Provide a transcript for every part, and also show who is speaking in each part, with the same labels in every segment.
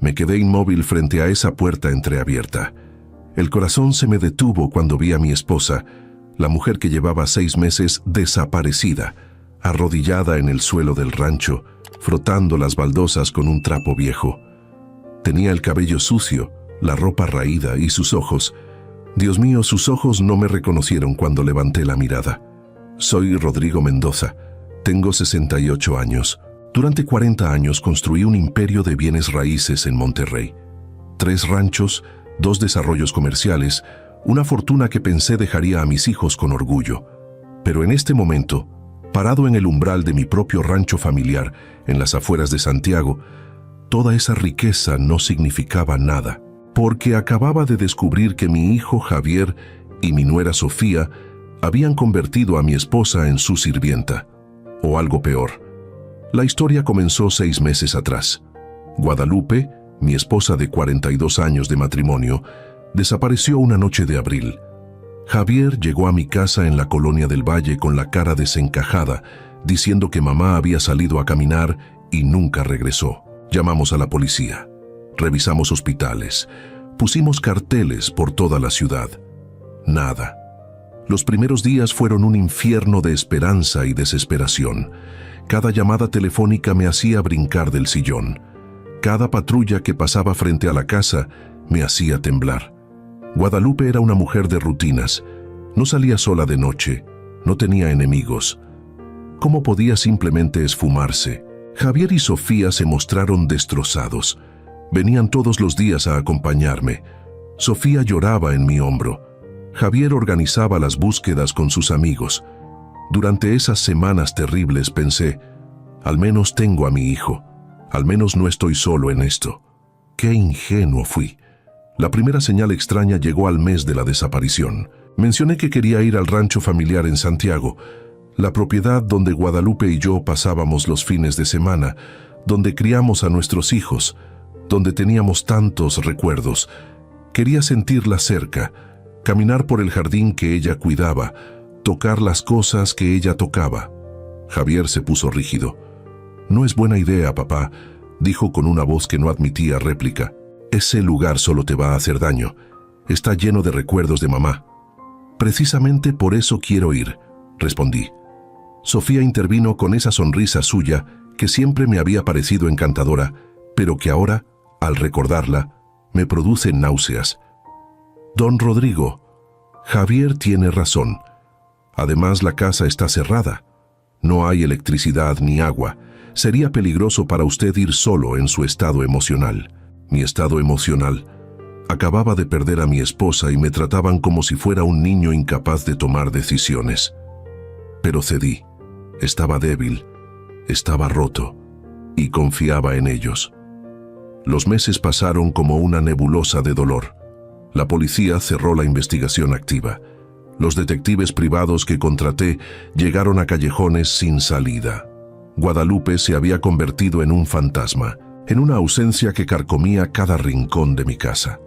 Speaker 1: Me quedé inmóvil frente a esa puerta entreabierta. El corazón se me detuvo cuando vi a mi esposa, la mujer que llevaba 6 meses desaparecida, arrodillada en el suelo del rancho, frotando las baldosas con un trapo viejo. Tenía el cabello sucio, la ropa raída y sus ojos. Dios mío, sus ojos no me reconocieron cuando levanté la mirada. Soy Rodrigo Mendoza. Tengo 68 años. Durante 40 años construí un imperio de bienes raíces en Monterrey. 3 ranchos, 2 desarrollos comerciales, una fortuna que pensé dejaría a mis hijos con orgullo. Pero en este momento, parado en el umbral de mi propio rancho familiar, en las afueras de Santiago, toda esa riqueza no significaba nada, porque acababa de descubrir que mi hijo Javier y mi nuera Sofía habían convertido a mi esposa en su sirvienta, o algo peor. La historia comenzó 6 meses atrás. Guadalupe, mi esposa de 42 años de matrimonio, desapareció una noche de abril. Javier llegó a mi casa en la Colonia del Valle con la cara desencajada, diciendo que mamá había salido a caminar y nunca regresó. Llamamos a la policía. Revisamos hospitales. Pusimos carteles por toda la ciudad. Nada. Los primeros días fueron un infierno de esperanza y desesperación. Cada llamada telefónica me hacía brincar del sillón. Cada patrulla que pasaba frente a la casa me hacía temblar. Guadalupe era una mujer de rutinas. No salía sola de noche. No tenía enemigos. ¿Cómo podía simplemente esfumarse? Javier y Sofía se mostraron destrozados. Venían todos los días a acompañarme. Sofía lloraba en mi hombro. Javier organizaba las búsquedas con sus amigos. Durante esas semanas terribles pensé, al menos tengo a mi hijo. Al menos no estoy solo en esto. ¡Qué ingenuo fui! La primera señal extraña llegó al mes de la desaparición. Mencioné que quería ir al rancho familiar en Santiago, la propiedad donde Guadalupe y yo pasábamos los fines de semana, donde criamos a nuestros hijos, donde teníamos tantos recuerdos. Quería sentirla cerca, caminar por el jardín que ella cuidaba, tocar las cosas que ella tocaba. Javier se puso rígido. «No es buena idea, papá», dijo con una voz que no admitía réplica. «Ese lugar solo te va a hacer daño. Está lleno de recuerdos de mamá». «Precisamente por eso quiero ir», respondí. Sofía intervino con esa sonrisa suya que siempre me había parecido encantadora, pero que ahora, al recordarla, me produce náuseas. «Don Rodrigo, Javier tiene razón. Además, la casa está cerrada. No hay electricidad ni agua. Sería peligroso para usted ir solo en su estado emocional». Mi estado emocional. Acababa de perder a mi esposa y me trataban como si fuera un niño incapaz de tomar decisiones. Pero cedí. Estaba débil, estaba roto, y confiaba en ellos. Los meses pasaron como una nebulosa de dolor. La policía cerró la investigación activa. Los detectives privados que contraté llegaron a callejones sin salida. Guadalupe se había convertido en un fantasma, en una ausencia que carcomía cada rincón de mi casa.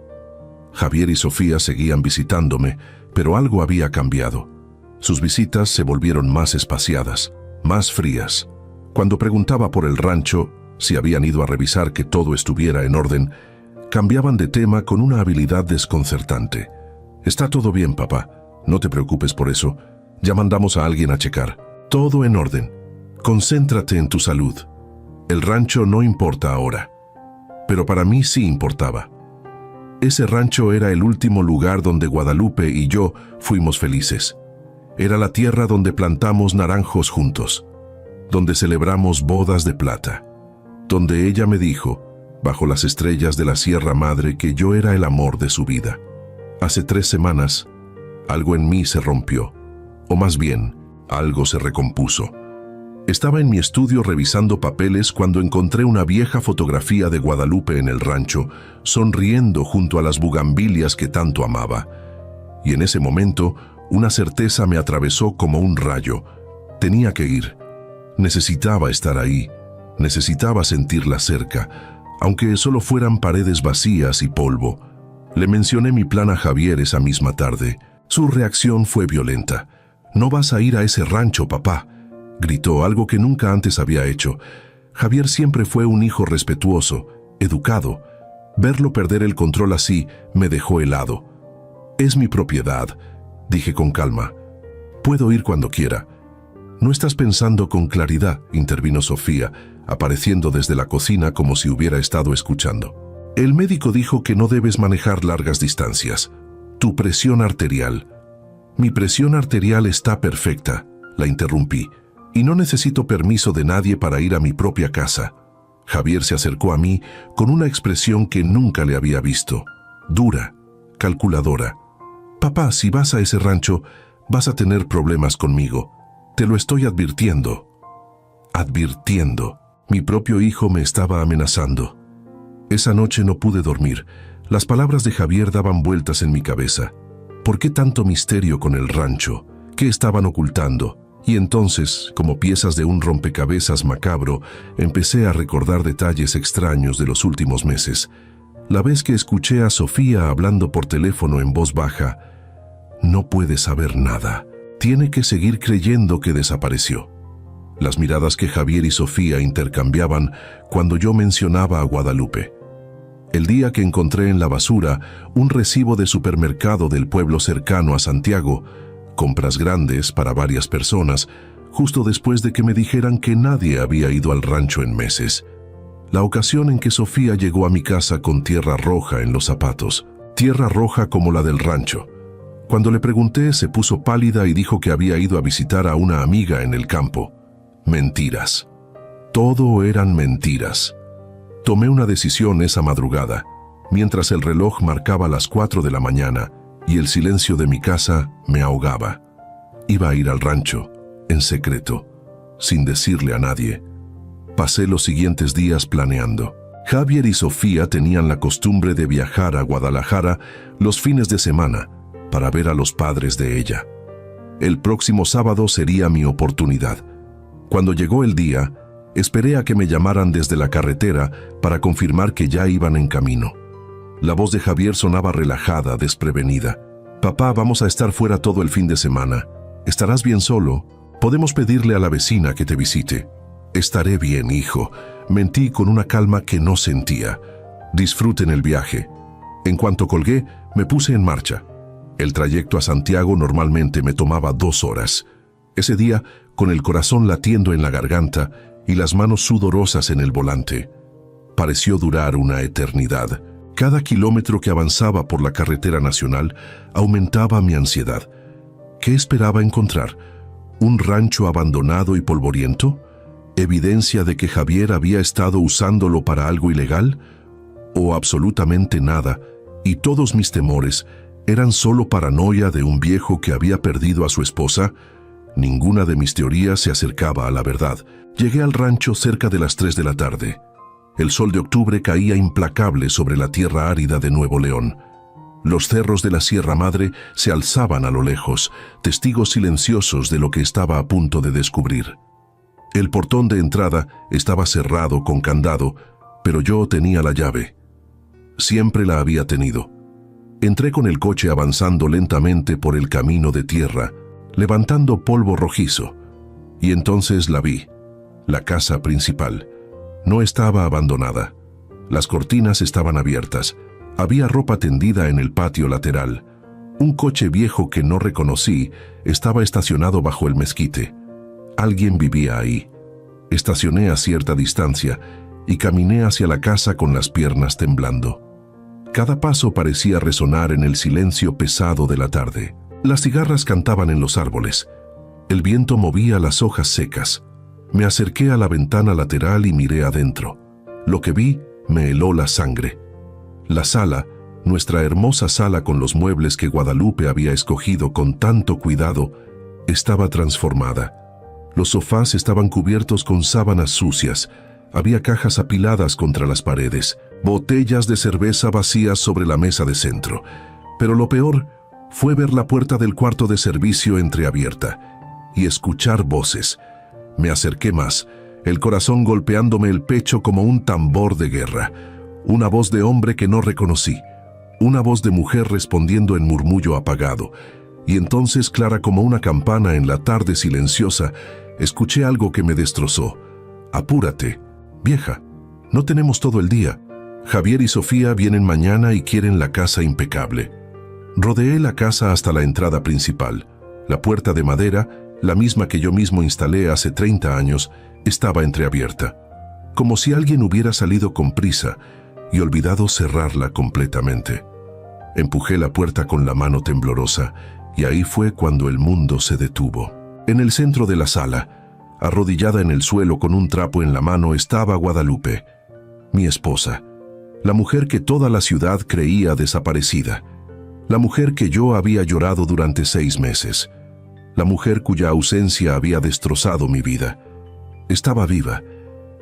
Speaker 1: Javier y Sofía seguían visitándome, pero algo había cambiado. Sus visitas se volvieron más espaciadas, más frías. Cuando preguntaba por el rancho, si habían ido a revisar que todo estuviera en orden, cambiaban de tema con una habilidad desconcertante. «Está todo bien, papá. No te preocupes por eso. Ya mandamos a alguien a checar. Todo en orden. Concéntrate en tu salud. El rancho no importa ahora». Pero para mí sí importaba. Ese rancho era el último lugar donde Guadalupe y yo fuimos felices. Era la tierra donde plantamos naranjos juntos, donde celebramos bodas de plata, donde ella me dijo, bajo las estrellas de la Sierra Madre, que yo era el amor de su vida. Hace 3 semanas, algo en mí se rompió, o más bien, algo se recompuso. Estaba en mi estudio revisando papeles cuando encontré una vieja fotografía de Guadalupe en el rancho, sonriendo junto a las bugambilias que tanto amaba. Y en ese momento, una certeza me atravesó como un rayo. Tenía que ir. Necesitaba estar ahí. Necesitaba sentirla cerca, aunque solo fueran paredes vacías y polvo. Le mencioné mi plan a Javier esa misma tarde. Su reacción fue violenta. «No vas a ir a ese rancho, papá», gritó, algo que nunca antes había hecho. Javier siempre fue un hijo respetuoso, educado, Verlo perder el control así me dejó helado. «Es mi propiedad», dije con calma. «Puedo ir cuando quiera». «No estás pensando con claridad», intervino Sofía, apareciendo desde la cocina como si hubiera estado escuchando. «El médico dijo que no debes manejar largas distancias. Tu presión arterial». «Mi presión arterial está perfecta», la interrumpí, «y no necesito permiso de nadie para ir a mi propia casa». Javier se acercó a mí con una expresión que nunca le había visto, dura, calculadora. «Papá, si vas a ese rancho, vas a tener problemas conmigo. Te lo estoy advirtiendo». Advirtiendo. Mi propio hijo me estaba amenazando. Esa noche no pude dormir. Las palabras de Javier daban vueltas en mi cabeza. ¿Por qué tanto misterio con el rancho? ¿Qué estaban ocultando? Y entonces, como piezas de un rompecabezas macabro, empecé a recordar detalles extraños de los últimos meses. La vez que escuché a Sofía hablando por teléfono en voz baja. No puede saber nada. Tiene que seguir creyendo que desapareció. Las miradas que Javier y Sofía intercambiaban cuando yo mencionaba a Guadalupe. El día que encontré en la basura un recibo de supermercado del pueblo cercano a Santiago, compras grandes para varias personas, justo después de que me dijeran que nadie había ido al rancho en meses. La ocasión en que Sofía llegó a mi casa con tierra roja en los zapatos, tierra roja como la del rancho. Cuando le pregunté, se puso pálida y dijo que había ido a visitar a una amiga en el campo. Mentiras. Todo eran mentiras. Tomé una decisión esa madrugada, mientras el reloj marcaba las 4 de la mañana y el silencio de mi casa me ahogaba. Iba a ir al rancho, en secreto, sin decirle a nadie. Pasé los siguientes días planeando. Javier y Sofía tenían la costumbre de viajar a Guadalajara los fines de semana para ver a los padres de ella. El próximo sábado sería mi oportunidad. Cuando llegó el día, esperé a que me llamaran desde la carretera para confirmar que ya iban en camino. La voz de Javier sonaba relajada, desprevenida. «Papá, vamos a estar fuera todo el fin de semana. ¿Estarás bien solo? Podemos pedirle a la vecina que te visite». «Estaré bien, hijo», mentí con una calma que no sentía. «Disfruten el viaje». En cuanto colgué, me puse en marcha. El trayecto a Santiago normalmente me tomaba 2 horas. Ese día, con el corazón latiendo en la garganta y las manos sudorosas en el volante. Pareció durar una eternidad. Cada kilómetro que avanzaba por la carretera nacional aumentaba mi ansiedad. ¿Qué esperaba encontrar? ¿Un rancho abandonado y polvoriento? ¿Evidencia de que Javier había estado usándolo para algo ilegal? ¿O absolutamente nada, y todos mis temores eran solo paranoia de un viejo que había perdido a su esposa? Ninguna de mis teorías se acercaba a la verdad. Llegué al rancho cerca de las 3 de la tarde. El sol de octubre caía implacable sobre la tierra árida de Nuevo León. Los cerros de la Sierra Madre se alzaban a lo lejos, testigos silenciosos de lo que estaba a punto de descubrir. El portón de entrada estaba cerrado con candado, pero yo tenía la llave. Siempre la había tenido. Entré con el coche avanzando lentamente por el camino de tierra, levantando polvo rojizo. Y entonces la vi, la casa principal. No estaba abandonada. Las cortinas estaban abiertas. Había ropa tendida en el patio lateral. Un coche viejo que no reconocí estaba estacionado bajo el mezquite. Alguien vivía ahí. Estacioné a cierta distancia y caminé hacia la casa con las piernas temblando. Cada paso parecía resonar en el silencio pesado de la tarde. Las cigarras cantaban en los árboles. El viento movía las hojas secas. Me acerqué a la ventana lateral y miré adentro. Lo que vi me heló la sangre. La sala, nuestra hermosa sala con los muebles que Guadalupe había escogido con tanto cuidado, estaba transformada. Los sofás estaban cubiertos con sábanas sucias. Había cajas apiladas contra las paredes, botellas de cerveza vacías sobre la mesa de centro. Pero lo peor fue ver la puerta del cuarto de servicio entreabierta y escuchar voces. Me acerqué más, el corazón golpeándome el pecho como un tambor de guerra. Una voz de hombre que no reconocí, una voz de mujer respondiendo en murmullo apagado. Y entonces, clara como una campana en la tarde silenciosa, escuché algo que me destrozó. «Apúrate, vieja, no tenemos todo el día. Javier y Sofía vienen mañana y quieren la casa impecable. Rodeé la casa hasta la entrada principal. La puerta de madera, la misma que yo mismo instalé hace 30 años, estaba entreabierta, como si alguien hubiera salido con prisa y olvidado cerrarla completamente. Empujé la puerta con la mano temblorosa y ahí fue cuando el mundo se detuvo. En el centro de la sala, arrodillada en el suelo con un trapo en la mano, estaba Guadalupe, mi esposa, la mujer que toda la ciudad creía desaparecida, la mujer que yo había llorado durante 6 meses, la mujer cuya ausencia había destrozado mi vida. Estaba viva,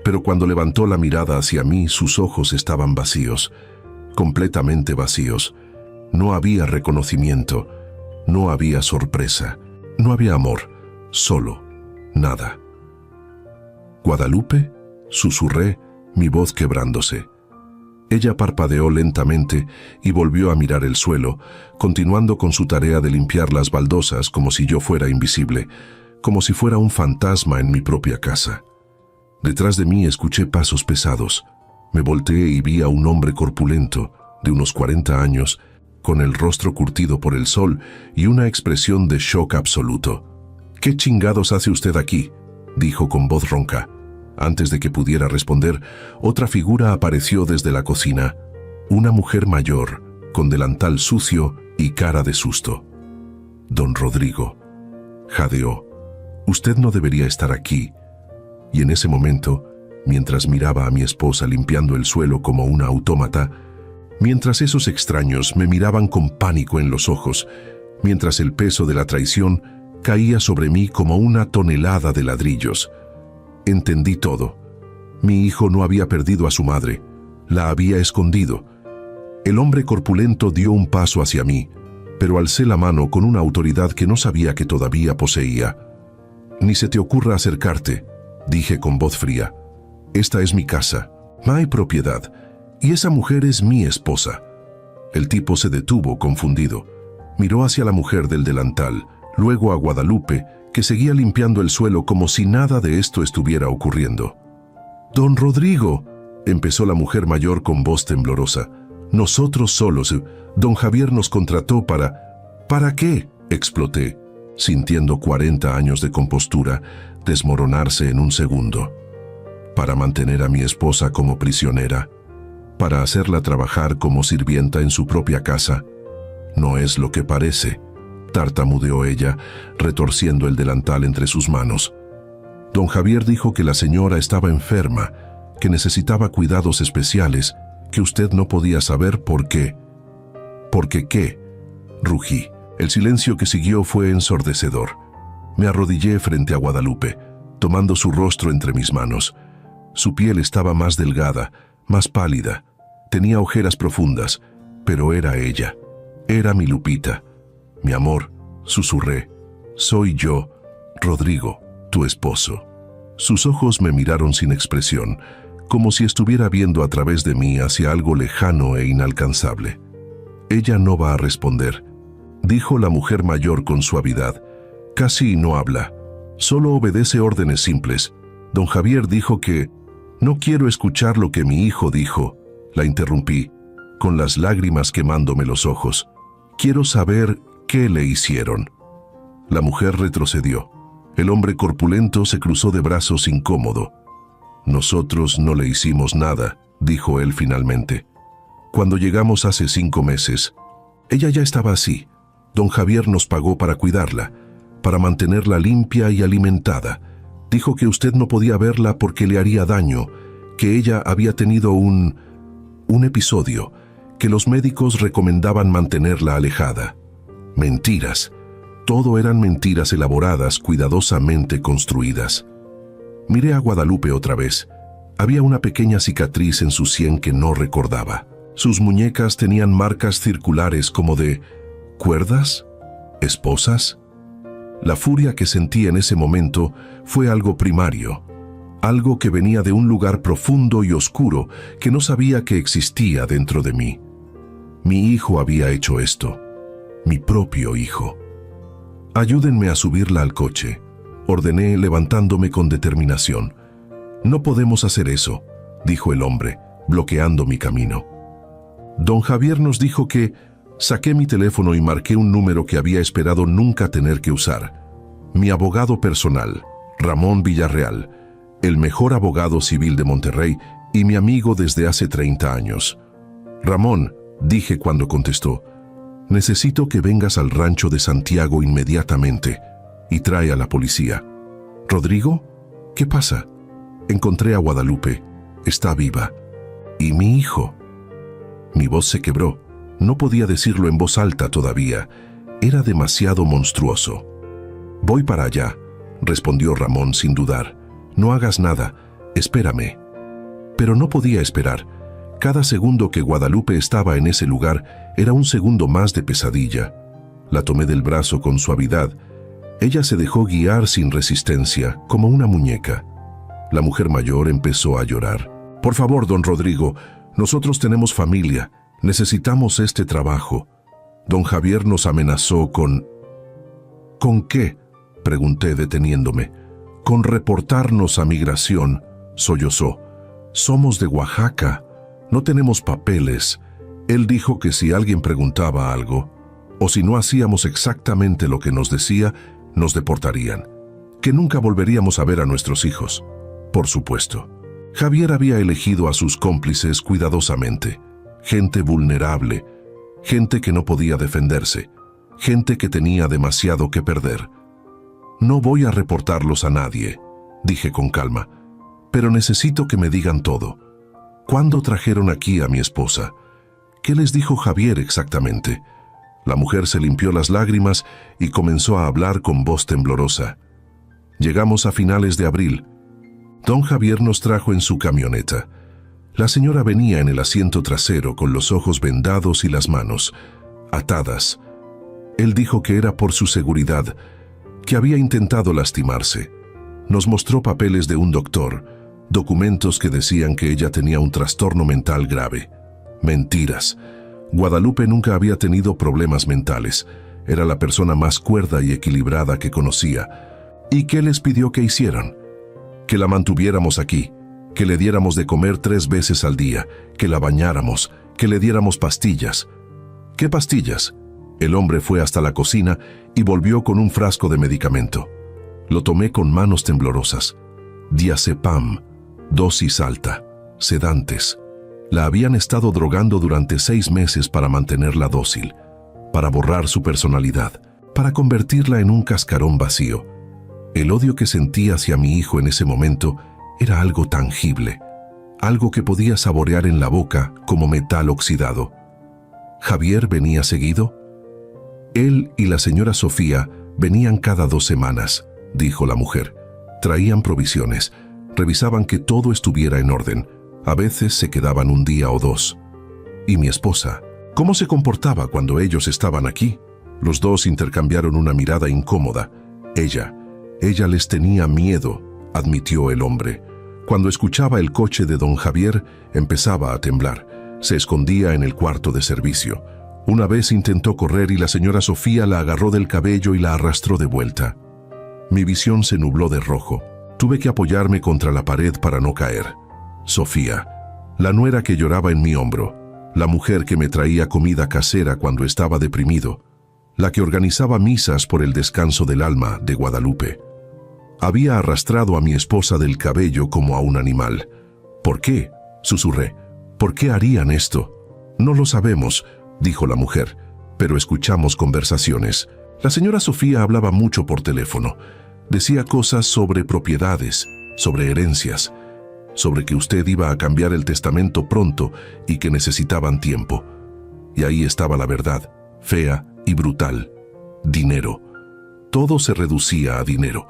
Speaker 1: pero cuando levantó la mirada hacia mí, sus ojos estaban vacíos, completamente vacíos. No había reconocimiento, no había sorpresa, no había amor, solo nada. «¿Guadalupe?», susurré, mi voz quebrándose. Ella parpadeó lentamente y volvió a mirar el suelo, continuando con su tarea de limpiar las baldosas como si yo fuera invisible, como si fuera un fantasma en mi propia casa. Detrás de mí escuché pasos pesados. Me volteé y vi a un hombre corpulento, de unos 40 años, con el rostro curtido por el sol y una expresión de shock absoluto. «¿Qué chingados hace usted aquí?», dijo con voz ronca. Antes de que pudiera responder, otra figura apareció desde la cocina, una mujer mayor, con delantal sucio y cara de susto. «Don Rodrigo», jadeó, «usted no debería estar aquí». Y en ese momento, mientras miraba a mi esposa limpiando el suelo como una autómata, mientras esos extraños me miraban con pánico en los ojos, mientras el peso de la traición caía sobre mí como una tonelada de ladrillos, entendí todo. Mi hijo no había perdido a su madre, la había escondido. El hombre corpulento dio un paso hacia mí, pero alcé la mano con una autoridad que no sabía que todavía poseía. «Ni se te ocurra acercarte», dije con voz fría. «Esta es mi casa, mi propiedad, y esa mujer es mi esposa». El tipo se detuvo confundido. Miró hacia la mujer del delantal, luego a Guadalupe, que seguía limpiando el suelo como si nada de esto estuviera ocurriendo. «Don Rodrigo», empezó la mujer mayor con voz temblorosa, «nosotros solos, don Javier nos contrató para...» «¿Para qué?», exploté, sintiendo 40 años de compostura desmoronarse en un segundo. «Para mantener a mi esposa como prisionera, para hacerla trabajar como sirvienta en su propia casa. No es lo que parece», tartamudeó ella, retorciendo el delantal entre sus manos. «Don Javier dijo que la señora estaba enferma, que necesitaba cuidados especiales, que usted no podía saber por qué». «¿Por qué qué?», rugí. El silencio que siguió fue ensordecedor. Me arrodillé frente a Guadalupe, tomando su rostro entre mis manos. Su piel estaba más delgada, más pálida. Tenía ojeras profundas, pero era ella. Era mi Lupita. «Mi amor», susurré, «soy yo, Rodrigo, tu esposo». Sus ojos me miraron sin expresión, como si estuviera viendo a través de mí hacia algo lejano e inalcanzable. «Ella no va a responder», dijo la mujer mayor con suavidad. «Casi no habla, solo obedece órdenes simples. Don Javier dijo que...». «No quiero escuchar lo que mi hijo dijo», la interrumpí, con las lágrimas quemándome los ojos. «Quiero saber qué le hicieron». La mujer retrocedió. El hombre corpulento se cruzó de brazos incómodo. «Nosotros no le hicimos nada», dijo él finalmente. «Cuando llegamos hace 5 meses, ella ya estaba así. Don Javier nos pagó para cuidarla, para mantenerla limpia y alimentada. Dijo que usted no podía verla porque le haría daño, que ella había tenido un episodio, que los médicos recomendaban mantenerla alejada». Mentiras. Todo eran mentiras elaboradas, cuidadosamente construidas. Miré a Guadalupe otra vez. Había una pequeña cicatriz en su sien que no recordaba. Sus muñecas tenían marcas circulares como de ¿cuerdas? ¿Esposas? La furia que sentí en ese momento fue algo primario, algo que venía de un lugar profundo y oscuro que no sabía que existía dentro de mí. Mi hijo había hecho esto. Mi propio hijo. «Ayúdenme a subirla al coche», ordené levantándome con determinación. «No podemos hacer eso», dijo el hombre, bloqueando mi camino. Don Javier nos dijo que saqué mi teléfono y marqué un número que había esperado nunca tener que usar. Mi abogado personal, Ramón Villarreal, el mejor abogado civil de Monterrey y mi amigo desde hace 30 años. Ramón, dije cuando contestó, necesito que vengas al rancho de Santiago inmediatamente y trae a la policía. ¿Rodrigo? ¿Qué pasa? Encontré a Guadalupe. Está viva. ¿Y mi hijo? Mi voz se quebró. No podía decirlo en voz alta todavía. Era demasiado monstruoso. Voy para allá, respondió Ramón sin dudar. No hagas nada. Espérame. Pero no podía esperar. Cada segundo que Guadalupe estaba en ese lugar era un segundo más de pesadilla. La tomé del brazo con suavidad. Ella se dejó guiar sin resistencia, como una muñeca. La mujer mayor empezó a llorar. Por favor, don Rodrigo, nosotros tenemos familia. Necesitamos este trabajo. Don Javier nos amenazó con... ¿Con qué?, pregunté deteniéndome. Con reportarnos a migración, sollozó. Somos de Oaxaca. No tenemos papeles. Él dijo que si alguien preguntaba algo, o si no hacíamos exactamente lo que nos decía, nos deportarían. Que nunca volveríamos a ver a nuestros hijos. Por supuesto. Javier había elegido a sus cómplices cuidadosamente. Gente vulnerable, gente que no podía defenderse, gente que tenía demasiado que perder. No voy a reportarlos a nadie, dije con calma, pero necesito que me digan todo. ¿Cuándo trajeron aquí a mi esposa? ¿Qué les dijo Javier exactamente? La mujer se limpió las lágrimas y comenzó a hablar con voz temblorosa. Llegamos a finales de abril. Don Javier nos trajo en su camioneta. La señora venía en el asiento trasero con los ojos vendados y las manos atadas. Él dijo que era por su seguridad, que había intentado lastimarse. Nos mostró papeles de un doctor, documentos que decían que ella tenía un trastorno mental grave. Mentiras. Guadalupe nunca había tenido problemas mentales. Era la persona más cuerda y equilibrada que conocía. ¿Y qué les pidió que hicieran? Que la mantuviéramos aquí, que le diéramos de comer 3 veces al día, que la bañáramos, que le diéramos pastillas. ¿Qué pastillas? El hombre fue hasta la cocina y volvió con un frasco de medicamento. Lo tomé con manos temblorosas. Diazepam, dosis alta, sedantes. La habían estado drogando durante 6 meses para mantenerla dócil, para borrar su personalidad, para convertirla en un cascarón vacío. El odio que sentí hacia mi hijo en ese momento era algo tangible, algo que podía saborear en la boca como metal oxidado. ¿Javier venía seguido? Él y la señora Sofía venían cada 2 semanas, dijo la mujer. Traían provisiones, revisaban que todo estuviera en orden. A veces se quedaban 1 día o 2. ¿Y mi esposa? ¿Cómo se comportaba cuando ellos estaban aquí? Los dos intercambiaron una mirada incómoda. Ella les tenía miedo, admitió el hombre. Cuando escuchaba el coche de don Javier, empezaba a temblar. Se escondía en el cuarto de servicio. Una vez intentó correr y la señora Sofía la agarró del cabello y la arrastró de vuelta. Mi visión se nubló de rojo. Tuve que apoyarme contra la pared para no caer. Sofía, la nuera que lloraba en mi hombro, la mujer que me traía comida casera cuando estaba deprimido, la que organizaba misas por el descanso del alma de Guadalupe. Había arrastrado a mi esposa del cabello como a un animal. ¿Por qué?, susurré. ¿Por qué harían esto? No lo sabemos, dijo la mujer, pero escuchamos conversaciones. La señora Sofía hablaba mucho por teléfono. Decía cosas sobre propiedades, sobre herencias, sobre que usted iba a cambiar el testamento pronto y que necesitaban tiempo. Y ahí estaba la verdad, fea y brutal. Dinero. Todo se reducía a dinero.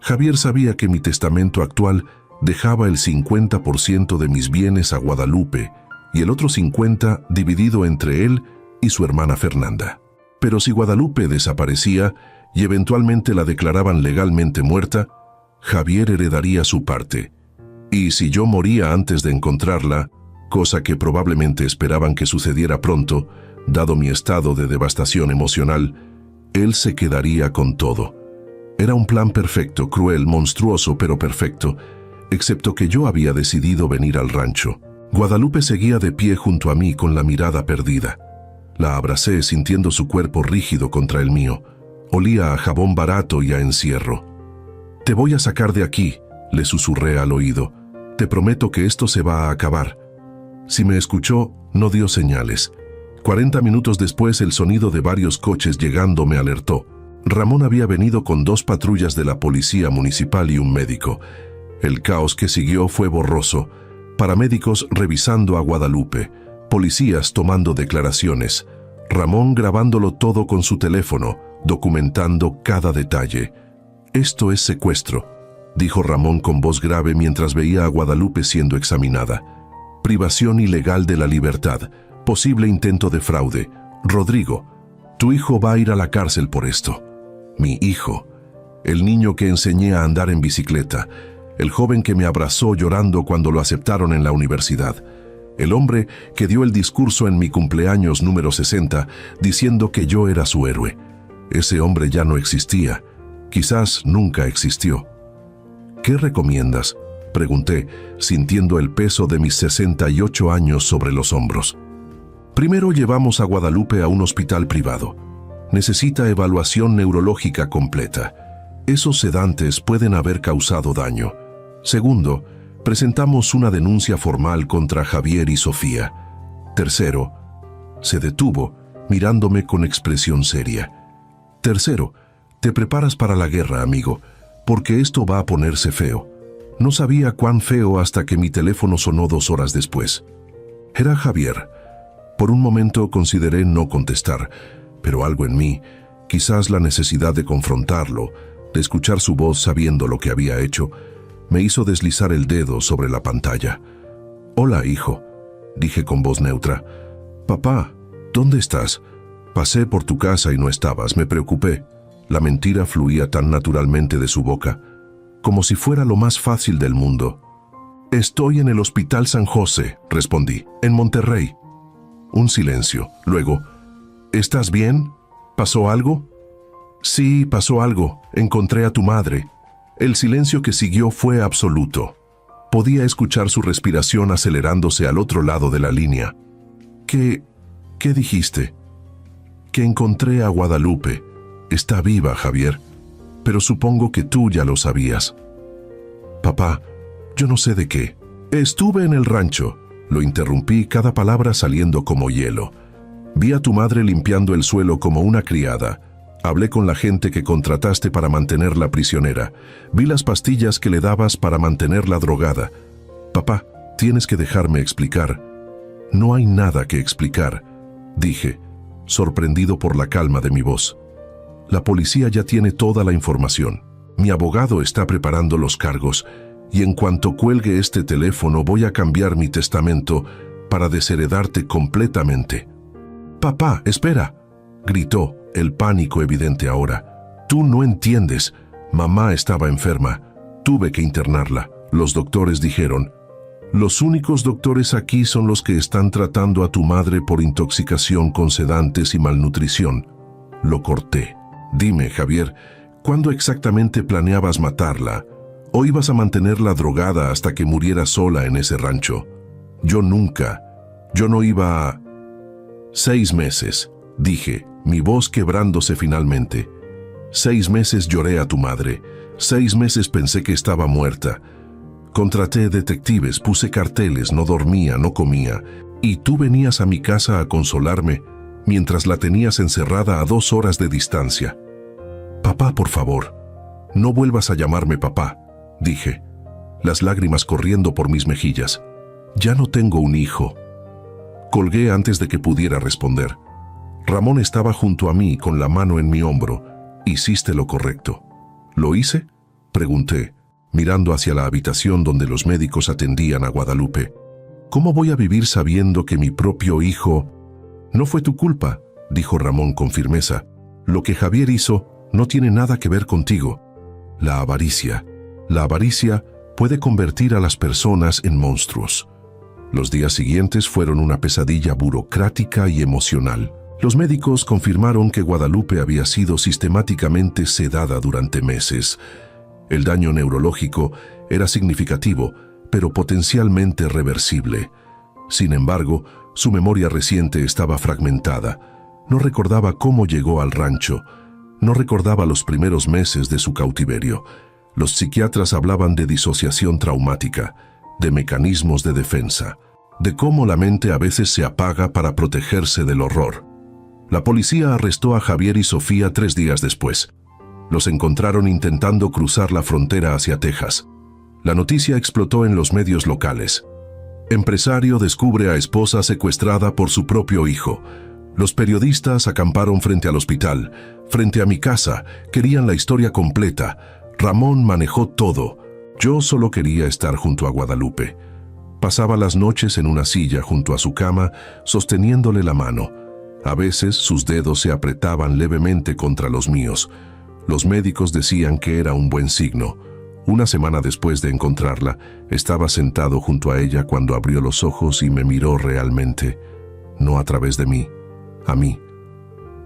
Speaker 1: Javier sabía que mi testamento actual dejaba el 50% de mis bienes a Guadalupe y el otro 50% dividido entre él y su hermana Fernanda. Pero si Guadalupe desaparecía y eventualmente la declaraban legalmente muerta, Javier heredaría su parte. Y si yo moría antes de encontrarla, cosa que probablemente esperaban que sucediera pronto, dado mi estado de devastación emocional, él se quedaría con todo. Era un plan perfecto, cruel, monstruoso, pero perfecto, excepto que yo había decidido venir al rancho. Guadalupe seguía de pie junto a mí con la mirada perdida. La abracé sintiendo su cuerpo rígido contra el mío. Olía a jabón barato y a encierro. «Te voy a sacar de aquí», le susurré al oído. «Te prometo que esto se va a acabar». Si me escuchó, no dio señales. 40 minutos después, el sonido de varios coches llegando me alertó. Ramón había venido con 2 patrullas de la policía municipal y un médico. El caos que siguió fue borroso. Paramédicos revisando a Guadalupe, policías tomando declaraciones, Ramón grabándolo todo con su teléfono, documentando cada detalle. «Esto es secuestro», dijo Ramón con voz grave mientras veía a Guadalupe siendo examinada. «Privación ilegal de la libertad, posible intento de fraude. Rodrigo, tu hijo va a ir a la cárcel por esto». Mi hijo, el niño que enseñé a andar en bicicleta, el joven que me abrazó llorando cuando lo aceptaron en la universidad, el hombre que dio el discurso en mi cumpleaños número 60 diciendo que yo era su héroe. Ese hombre ya no existía, quizás nunca existió. «¿Qué recomiendas?», pregunté, sintiendo el peso de mis 68 años sobre los hombros. «Primero llevamos a Guadalupe a un hospital privado. Necesita evaluación neurológica completa. Esos sedantes pueden haber causado daño. Segundo, presentamos una denuncia formal contra Javier y Sofía. Tercero», se detuvo, mirándome con expresión seria. «Tercero, te preparas para la guerra, amigo, porque esto va a ponerse feo». No sabía cuán feo hasta que mi teléfono sonó 2 horas después. Era Javier. Por un momento consideré no contestar, pero algo en mí, quizás la necesidad de confrontarlo, de escuchar su voz sabiendo lo que había hecho, me hizo deslizar el dedo sobre la pantalla. «Hola, hijo», dije con voz neutra. «Papá, ¿dónde estás? Pasé por tu casa y no estabas, me preocupé». La mentira fluía tan naturalmente de su boca, como si fuera lo más fácil del mundo. «Estoy en el Hospital San José», respondí, «en Monterrey». Un silencio. Luego, «¿Estás bien? ¿Pasó algo?» «Sí, pasó algo. Encontré a tu madre». El silencio que siguió fue absoluto. Podía escuchar su respiración acelerándose al otro lado de la línea. ¿Qué dijiste?» «Que encontré a Guadalupe. Está viva, Javier. Pero supongo que tú ya lo sabías». «Papá, yo no sé de qué». «Estuve en el rancho», lo interrumpí, cada palabra saliendo como hielo. «Vi a tu madre limpiando el suelo como una criada. Hablé con la gente que contrataste para mantenerla prisionera. Vi las pastillas que le dabas para mantenerla drogada. Papá, tienes que dejarme explicar». «No hay nada que explicar», dije, sorprendido por la calma de mi voz. «La policía ya tiene toda la información. Mi abogado está preparando los cargos, y en cuanto cuelgue este teléfono voy a cambiar mi testamento para desheredarte completamente». «Papá, espera», gritó, el pánico evidente ahora. «Tú no entiendes. Mamá estaba enferma. Tuve que internarla. Los doctores dijeron, los únicos doctores aquí son los que están tratando a tu madre por intoxicación con sedantes y malnutrición». Lo corté. «Dime, Javier, ¿cuándo exactamente planeabas matarla? ¿O ibas a mantenerla drogada hasta que muriera sola en ese rancho?» Yo no iba a... 6 meses, dije, mi voz quebrándose finalmente. 6 meses lloré a tu madre. 6 meses pensé que estaba muerta. Contraté detectives, puse carteles, no dormía, no comía. Y tú venías a mi casa a consolarme mientras la tenías encerrada a 2 horas de distancia. «Papá, por favor, no vuelvas a llamarme papá», dije, las lágrimas corriendo por mis mejillas. «Ya no tengo un hijo». Colgué antes de que pudiera responder. Ramón estaba junto a mí con la mano en mi hombro. «Hiciste lo correcto». «¿Lo hice?», pregunté, mirando hacia la habitación donde los médicos atendían a Guadalupe. «¿Cómo voy a vivir sabiendo que mi propio hijo...?» «No fue tu culpa», dijo Ramón con firmeza. «Lo que Javier hizo no tiene nada que ver contigo. La avaricia puede convertir a las personas en monstruos». Los días siguientes fueron una pesadilla burocrática y emocional. Los médicos confirmaron que Guadalupe había sido sistemáticamente sedada durante meses. El daño neurológico era significativo, pero potencialmente reversible. Sin embargo, su memoria reciente estaba fragmentada. No recordaba cómo llegó al rancho. No recordaba los primeros meses de su cautiverio. Los psiquiatras hablaban de disociación traumática, de mecanismos de defensa, de cómo la mente a veces se apaga para protegerse del horror. La policía arrestó a Javier y Sofía 3 días después. Los encontraron intentando cruzar la frontera hacia Texas. La noticia explotó en los medios locales. Empresario descubre a esposa secuestrada por su propio hijo. Los periodistas acamparon frente al hospital, frente a mi casa, querían la historia completa. Ramón manejó todo. Yo solo quería estar junto a Guadalupe. Pasaba las noches en una silla junto a su cama, sosteniéndole la mano. A veces sus dedos se apretaban levemente contra los míos. Los médicos decían que era un buen signo. Una semana después de encontrarla, estaba sentado junto a ella cuando abrió los ojos y me miró realmente, no a través de mí, a mí.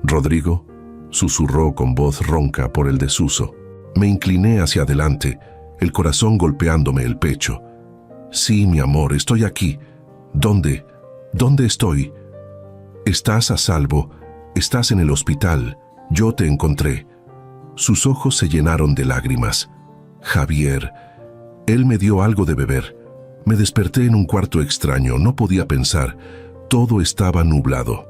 Speaker 1: «Rodrigo», susurró con voz ronca por el desuso. Me incliné hacia adelante, el corazón golpeándome el pecho. «Sí, mi amor, estoy aquí. ¿Dónde? ¿Dónde estoy?» «Estás a salvo. Estás en el hospital. Yo te encontré». Sus ojos se llenaron de lágrimas. «Javier». Él me dio algo de beber. Me desperté en un cuarto extraño, no podía pensar. Todo estaba nublado.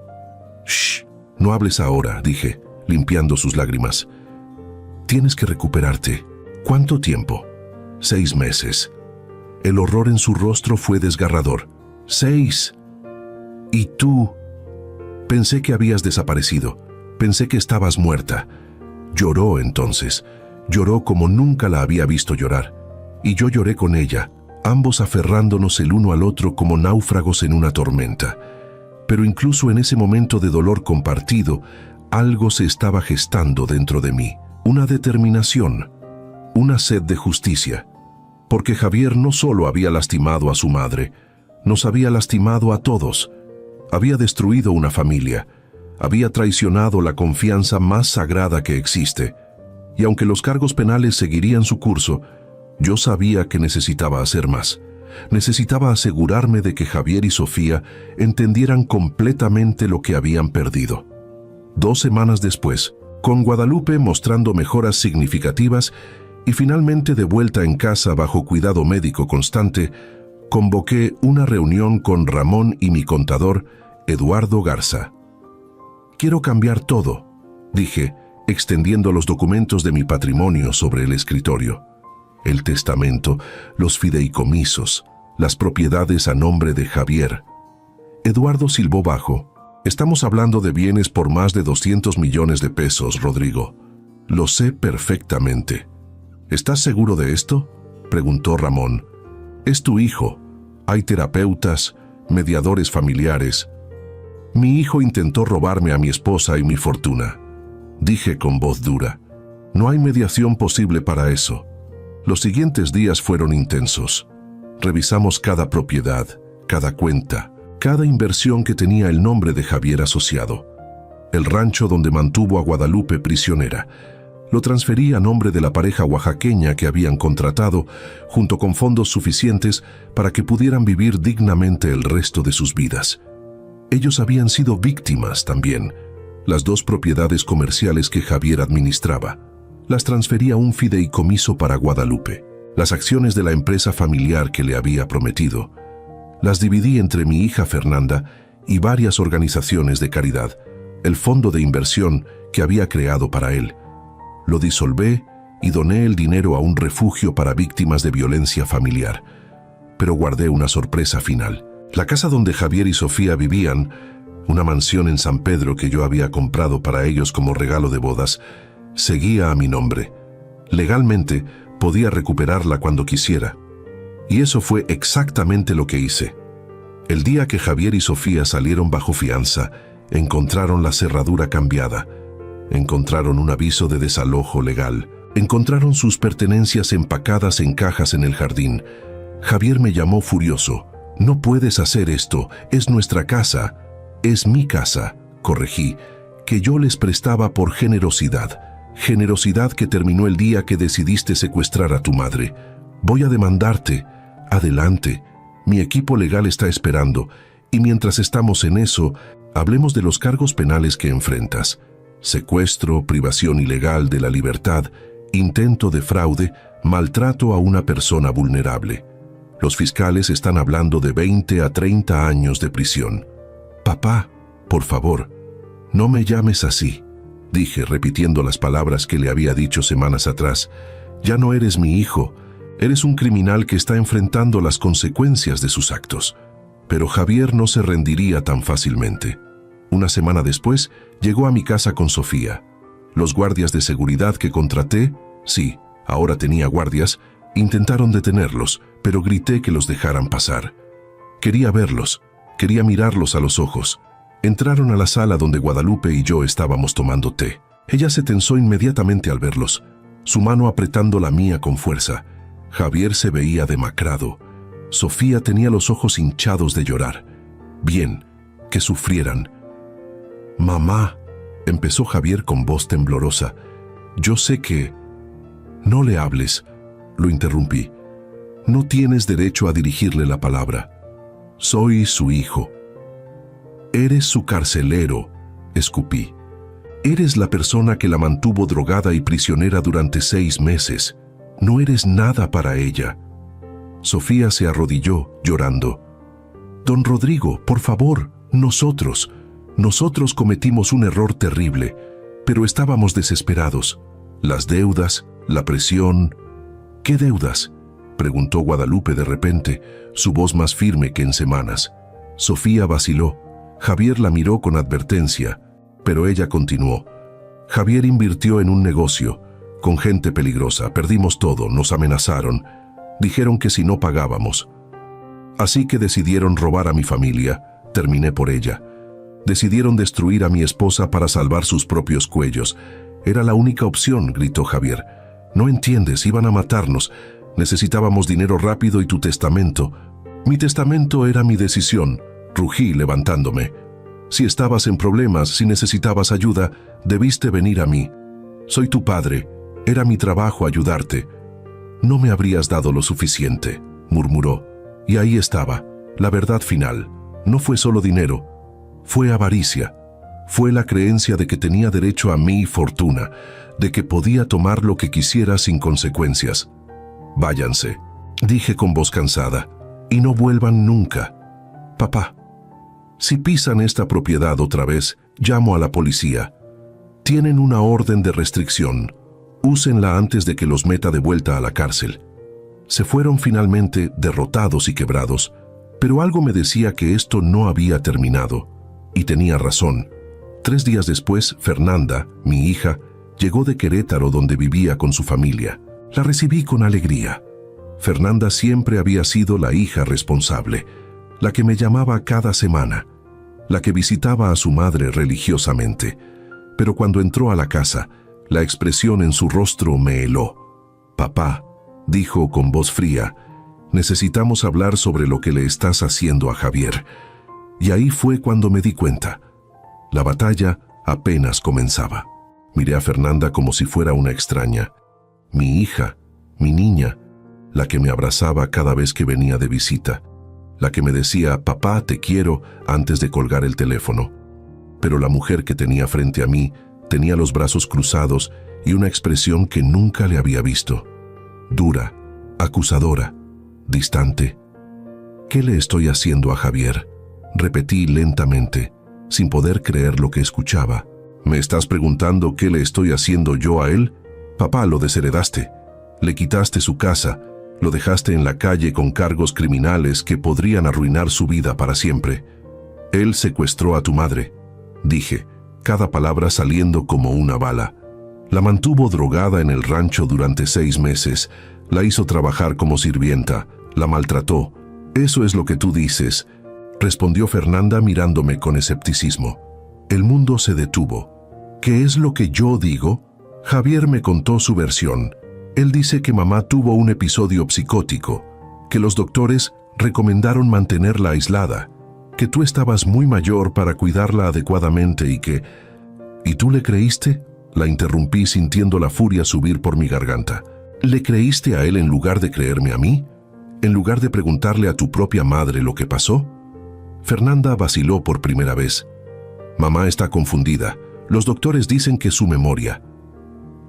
Speaker 1: «Shh, no hables ahora», dije, limpiando sus lágrimas. «Tienes que recuperarte». «¿Cuánto tiempo?» 6 meses. El horror en su rostro fue desgarrador. 6. ¿Y tú? Pensé que habías desaparecido. Pensé que estabas muerta. Lloró entonces. Lloró como nunca la había visto llorar. Y yo lloré con ella, ambos aferrándonos el uno al otro como náufragos en una tormenta. Pero incluso en ese momento de dolor compartido, algo se estaba gestando dentro de mí. Una determinación, una sed de justicia. Porque Javier no solo había lastimado a su madre, nos había lastimado a todos. Había destruido una familia. Había traicionado la confianza más sagrada que existe. Y aunque los cargos penales seguirían su curso, yo sabía que necesitaba hacer más. Necesitaba asegurarme de que Javier y Sofía entendieran completamente lo que habían perdido. 2 semanas después, con Guadalupe mostrando mejoras significativas y finalmente de vuelta en casa bajo cuidado médico constante, convoqué una reunión con Ramón y mi contador, Eduardo Garza. «Quiero cambiar todo», dije, extendiendo los documentos de mi patrimonio sobre el escritorio. El testamento, los fideicomisos, las propiedades a nombre de Javier. Eduardo silbó bajo. «Estamos hablando de bienes por más de 200 millones de pesos, Rodrigo. Lo sé perfectamente». «¿Estás seguro de esto?», preguntó Ramón. «Es tu hijo. Hay terapeutas, mediadores familiares. Mi hijo intentó robarme a mi esposa y mi fortuna», dije con voz dura. «No hay mediación posible para eso». Los siguientes días fueron intensos. Revisamos cada propiedad, cada cuenta, cada inversión que tenía el nombre de Javier asociado. El rancho donde mantuvo a Guadalupe prisionera. Lo transferí a nombre de la pareja oaxaqueña que habían contratado, junto con fondos suficientes para que pudieran vivir dignamente el resto de sus vidas. Ellos habían sido víctimas también. Las 2 propiedades comerciales que Javier administraba. Las transferí a un fideicomiso para Guadalupe. Las acciones de la empresa familiar que le había prometido. Las dividí entre mi hija Fernanda y varias organizaciones de caridad. El fondo de inversión que había creado para él. Lo disolvé y doné el dinero a un refugio para víctimas de violencia familiar. Pero guardé una sorpresa final. La casa donde Javier y Sofía vivían, una mansión en San Pedro que yo había comprado para ellos como regalo de bodas, seguía a mi nombre. Legalmente podía recuperarla cuando quisiera. Y eso fue exactamente lo que hice. El día que Javier y Sofía salieron bajo fianza, encontraron la cerradura cambiada. Encontraron un aviso de desalojo legal. Encontraron sus pertenencias empacadas en cajas en el jardín. Javier me llamó furioso. «No puedes hacer esto, es nuestra casa». «Es mi casa», corregí, «que yo les prestaba por generosidad. Generosidad que terminó el día que decidiste secuestrar a tu madre. Voy a demandarte». «Adelante», Mi equipo legal está esperando, y mientras estamos en eso, hablemos de los cargos penales que enfrentas. Secuestro, privación ilegal de la libertad, intento de fraude, maltrato a una persona vulnerable. Los fiscales están hablando de 20 a 30 años de prisión. Papá, por favor, no me llames así, dije repitiendo las palabras que le había dicho semanas atrás. Ya no eres mi hijo, eres un criminal que está enfrentando las consecuencias de sus actos. Pero Javier no se rendiría tan fácilmente. Una semana después, llegó a mi casa con Sofía. Los guardias de seguridad que contraté, sí, ahora tenía guardias, intentaron detenerlos, pero grité que los dejaran pasar. Quería verlos, quería mirarlos a los ojos. Entraron a la sala donde Guadalupe y yo estábamos tomando té. Ella se tensó inmediatamente al verlos, su mano apretando la mía con fuerza. Javier se veía demacrado. Sofía tenía los ojos hinchados de llorar. Bien, que sufrieran. «Mamá», empezó Javier con voz temblorosa, «yo sé que...». «No le hables», lo interrumpí. «No tienes derecho a dirigirle la palabra. Soy su hijo». «Eres su carcelero», escupí. «Eres la persona que la mantuvo drogada y prisionera durante 6 meses. No eres nada para ella». Sofía se arrodilló, llorando. «Don Rodrigo, por favor, nosotros cometimos un error terrible, pero estábamos desesperados. Las deudas, la presión...». «¿Qué deudas?», preguntó Guadalupe de repente, su voz más firme que en semanas. Sofía vaciló. Javier la miró con advertencia, pero ella continuó. «Javier invirtió en un negocio, con gente peligrosa, perdimos todo, nos amenazaron, dijeron que si no pagábamos. Así que decidieron robar a mi familia, terminé por ella. Decidieron destruir a mi esposa para salvar sus propios cuellos. Era la única opción», gritó Javier. «No entiendes, iban a matarnos. Necesitábamos dinero rápido y tu testamento». «Mi testamento era mi decisión», rugí levantándome. «Si estabas en problemas, si necesitabas ayuda, debiste venir a mí. Soy tu padre, era mi trabajo ayudarte». «No me habrías dado lo suficiente», murmuró. Y ahí estaba, la verdad final. No fue solo dinero, fue avaricia. Fue la creencia de que tenía derecho a mi fortuna, de que podía tomar lo que quisiera sin consecuencias. «Váyanse», dije con voz cansada, «y no vuelvan nunca. Papá, si pisan esta propiedad otra vez, llamo a la policía. Tienen una orden de restricción. Úsenla antes de que los meta de vuelta a la cárcel». Se fueron finalmente derrotados y quebrados, pero algo me decía que esto no había terminado. Y tenía razón. 3 días después, Fernanda, mi hija, llegó de Querétaro donde vivía con su familia. La recibí con alegría. Fernanda siempre había sido la hija responsable, la que me llamaba cada semana, la que visitaba a su madre religiosamente. Pero cuando entró a la casa, la expresión en su rostro me heló. «Papá», dijo con voz fría, «necesitamos hablar sobre lo que le estás haciendo a Javier». Y ahí fue cuando me di cuenta. La batalla apenas comenzaba. Miré a Fernanda como si fuera una extraña. Mi hija, mi niña, la que me abrazaba cada vez que venía de visita, la que me decía «papá, te quiero» antes de colgar el teléfono. Pero la mujer que tenía frente a mí tenía los brazos cruzados y una expresión que nunca le había visto. Dura, acusadora, distante. «¿Qué le estoy haciendo a Javier?», repetí lentamente, sin poder creer lo que escuchaba. «¿Me estás preguntando qué le estoy haciendo yo a él? Papá, lo desheredaste. Le quitaste su casa, lo dejaste en la calle con cargos criminales que podrían arruinar su vida para siempre. Él secuestró a tu madre», dije, cada palabra saliendo como una bala. «La mantuvo drogada en el rancho durante 6 meses, la hizo trabajar como sirvienta, la maltrató. Eso es lo que tú dices», respondió Fernanda mirándome con escepticismo. El mundo se detuvo. «¿Qué es lo que yo digo?». Javier me contó su versión. Él dice que mamá tuvo un episodio psicótico, que los doctores recomendaron mantenerla aislada, que tú estabas muy mayor para cuidarla adecuadamente y que... ¿Y tú le creíste?, la interrumpí sintiendo la furia subir por mi garganta. «¿Le creíste a él en lugar de creerme a mí?». en lugar de preguntarle a tu propia madre lo que pasó? Fernanda vaciló por primera vez. Mamá está confundida. Los doctores dicen que su memoria.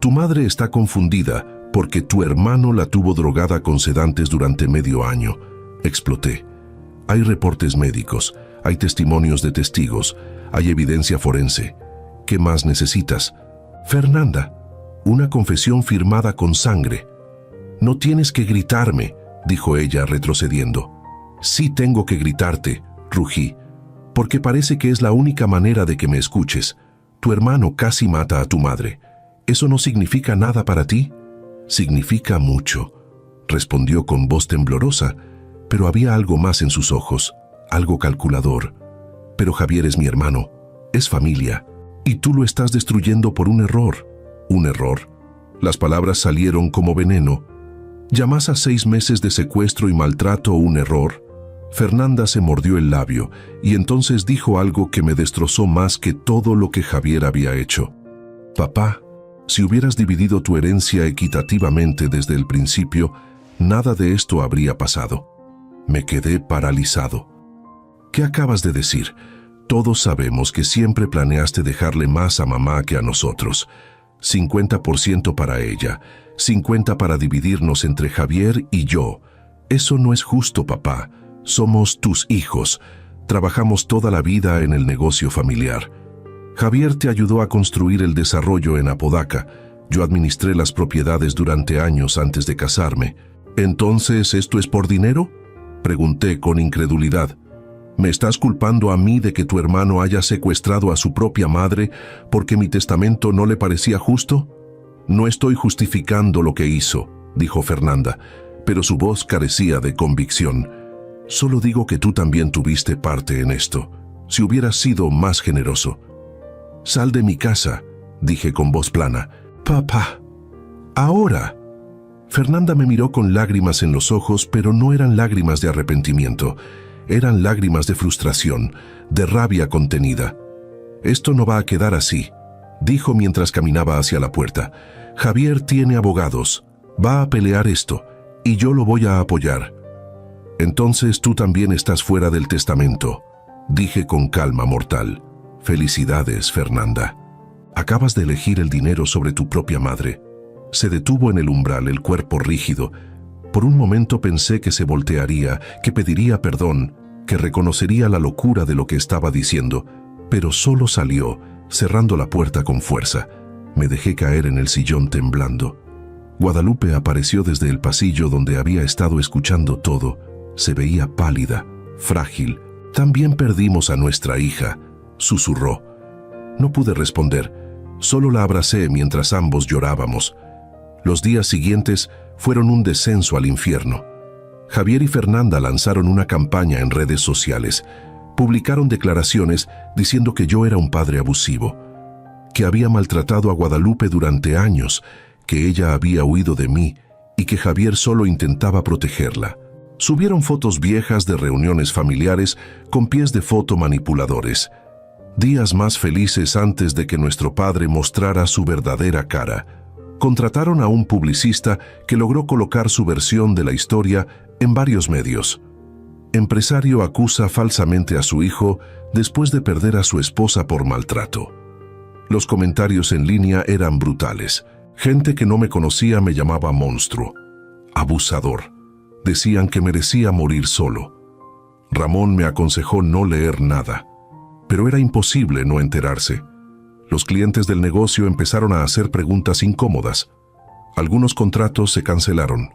Speaker 1: Tu madre está confundida porque tu hermano la tuvo drogada con sedantes durante medio año. Exploté. Hay reportes médicos, hay testimonios de testigos, hay evidencia forense. ¿Qué más necesitas? Fernanda, una confesión firmada con sangre. No tienes que gritarme, dijo ella retrocediendo. Sí tengo que gritarte, rugí, porque parece que es la única manera de que me escuches. Tu hermano casi mata a tu madre. ¿Eso no significa nada para ti? Significa mucho, respondió con voz temblorosa, pero había algo más en sus ojos, algo calculador. Pero Javier es mi hermano, es familia, y tú lo estás destruyendo por un error. ¿Un error? Las palabras salieron como veneno. ¿Llamas a 6 meses de secuestro y maltrato un error? Fernanda se mordió el labio y entonces dijo algo que me destrozó más que todo lo que Javier había hecho. Papá, si hubieras dividido tu herencia equitativamente desde el principio, nada de esto habría pasado. Me quedé paralizado. ¿Qué acabas de decir? Todos sabemos que siempre planeaste dejarle más a mamá que a nosotros. 50% para ella, 50% para dividirnos entre Javier y yo. Eso no es justo, papá. Somos tus hijos. Trabajamos toda la vida en el negocio familiar. Javier te ayudó a construir el desarrollo en Apodaca. Yo administré las propiedades durante años antes de casarme. ¿Entonces esto es por dinero? Pregunté con incredulidad. ¿Me estás culpando a mí de que tu hermano haya secuestrado a su propia madre porque mi testamento no le parecía justo? No estoy justificando lo que hizo, dijo Fernanda, pero su voz carecía de convicción. Solo digo que tú también tuviste parte en esto. Si hubieras sido más generoso. Sal de mi casa, dije con voz plana. Papá, ahora. Fernanda me miró con lágrimas en los ojos, pero no eran lágrimas de arrepentimiento. Eran lágrimas de frustración, de rabia contenida. Esto no va a quedar así, dijo mientras caminaba hacia la puerta. Javier tiene abogados, va a pelear esto, y yo lo voy a apoyar. Entonces tú también estás fuera del testamento, dije con calma mortal. Felicidades, Fernanda. Acabas de elegir el dinero sobre tu propia madre. Se detuvo en el umbral, el cuerpo rígido. Por un momento pensé que se voltearía, que pediría perdón, que reconocería la locura de lo que estaba diciendo, pero solo salió, cerrando la puerta con fuerza. Me dejé caer en el sillón temblando. Guadalupe apareció desde el pasillo donde había estado escuchando todo. Se veía pálida, frágil. También perdimos a nuestra hija, susurró. No pude responder, solo la abracé mientras ambos llorábamos. Los días siguientes fueron un descenso al infierno. Javier y Fernanda lanzaron una campaña en redes sociales. Publicaron declaraciones diciendo que yo era un padre abusivo, que había maltratado a Guadalupe durante años, que ella había huido de mí y que Javier solo intentaba protegerla. Subieron fotos viejas de reuniones familiares con pies de foto manipuladores. Días más felices antes de que nuestro padre mostrara su verdadera cara. Contrataron a un publicista que logró colocar su versión de la historia en varios medios. Empresario acusa falsamente a su hijo después de perder a su esposa por maltrato. Los comentarios en línea eran brutales. Gente que no me conocía me llamaba monstruo, abusador. Decían que merecía morir solo. Ramón me aconsejó no leer nada, pero era imposible no enterarse. Los clientes del negocio empezaron a hacer preguntas incómodas. Algunos contratos se cancelaron.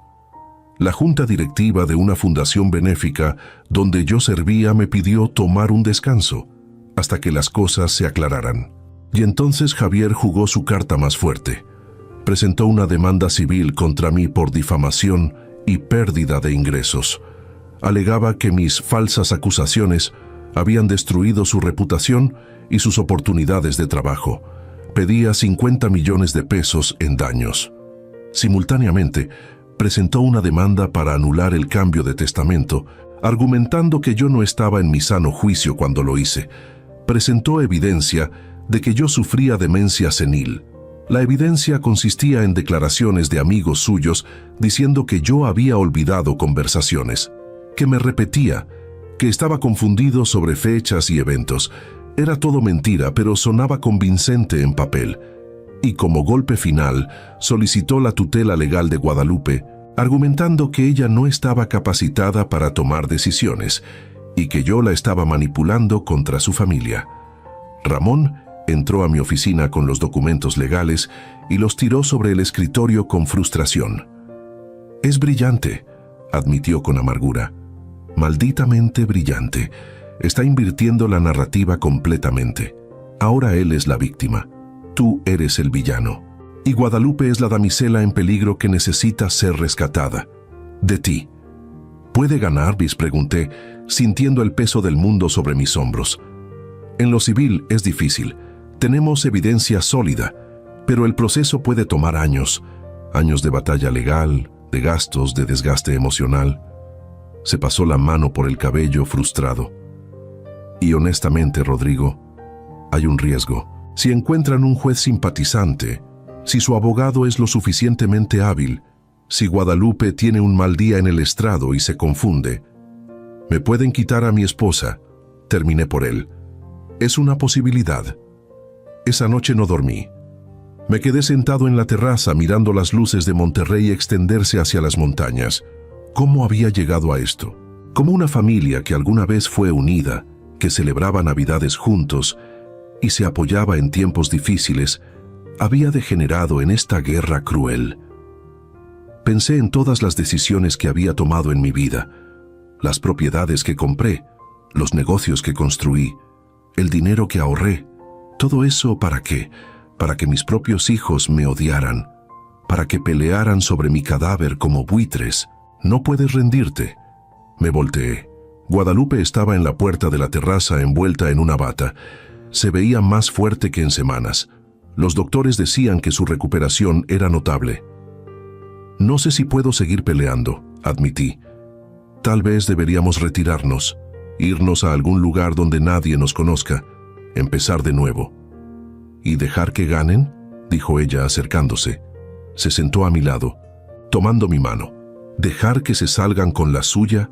Speaker 1: La junta directiva de una fundación benéfica donde yo servía me pidió tomar un descanso hasta que las cosas se aclararan. Y entonces Javier jugó su carta más fuerte. Presentó una demanda civil contra mí por difamación y pérdida de ingresos. Alegaba que mis falsas acusaciones habían destruido su reputación y sus oportunidades de trabajo. Pedía 50 millones de pesos en daños. Simultáneamente, presentó una demanda para anular el cambio de testamento, argumentando que yo no estaba en mi sano juicio cuando lo hice. Presentó evidencia de que yo sufría demencia senil. La evidencia consistía en declaraciones de amigos suyos diciendo que yo había olvidado conversaciones, que me repetía, que estaba confundido sobre fechas y eventos. Era todo mentira, pero sonaba convincente en papel. Y como golpe final, solicitó la tutela legal de Guadalupe, argumentando que ella no estaba capacitada para tomar decisiones y que yo la estaba manipulando contra su familia. Ramón entró a mi oficina con los documentos legales y los tiró sobre el escritorio con frustración. «Es brillante», admitió con amargura. «Malditamente brillante. Está invirtiendo la narrativa completamente. Ahora él es la víctima. Tú eres el villano. Y Guadalupe es la damisela en peligro que necesita ser rescatada. De ti». «¿Puede ganar?», pregunté, sintiendo el peso del mundo sobre mis hombros. «En lo civil es difícil. Tenemos evidencia sólida, pero el proceso puede tomar años. Años de batalla legal, de gastos, de desgaste emocional». Se pasó la mano por el cabello frustrado. «Y honestamente, Rodrigo, hay un riesgo. Si encuentran un juez simpatizante, si su abogado es lo suficientemente hábil, si Guadalupe tiene un mal día en el estrado y se confunde, me pueden quitar a mi esposa». Terminé por él. «Es una posibilidad». Esa noche no dormí. Me quedé sentado en la terraza mirando las luces de Monterrey extenderse hacia las montañas. ¿Cómo había llegado a esto? Como una familia que alguna vez fue unida, que celebraba Navidades juntos y se apoyaba en tiempos difíciles, había degenerado en esta guerra cruel. Pensé en todas las decisiones que había tomado en mi vida, las propiedades que compré, los negocios que construí, el dinero que ahorré. ¿Todo eso para qué? Para que mis propios hijos me odiaran, para que pelearan sobre mi cadáver como buitres. «No puedes rendirte». Me volteé. Guadalupe estaba en la puerta de la terraza envuelta en una bata. Se veía más fuerte que en semanas. Los doctores decían que su recuperación era notable. «No sé si puedo seguir peleando», admití. «Tal vez deberíamos retirarnos, irnos a algún lugar donde nadie nos conozca, empezar de nuevo». «¿Y dejar que ganen?», dijo ella acercándose. Se sentó a mi lado, tomando mi mano. «¿Dejar que se salgan con la suya?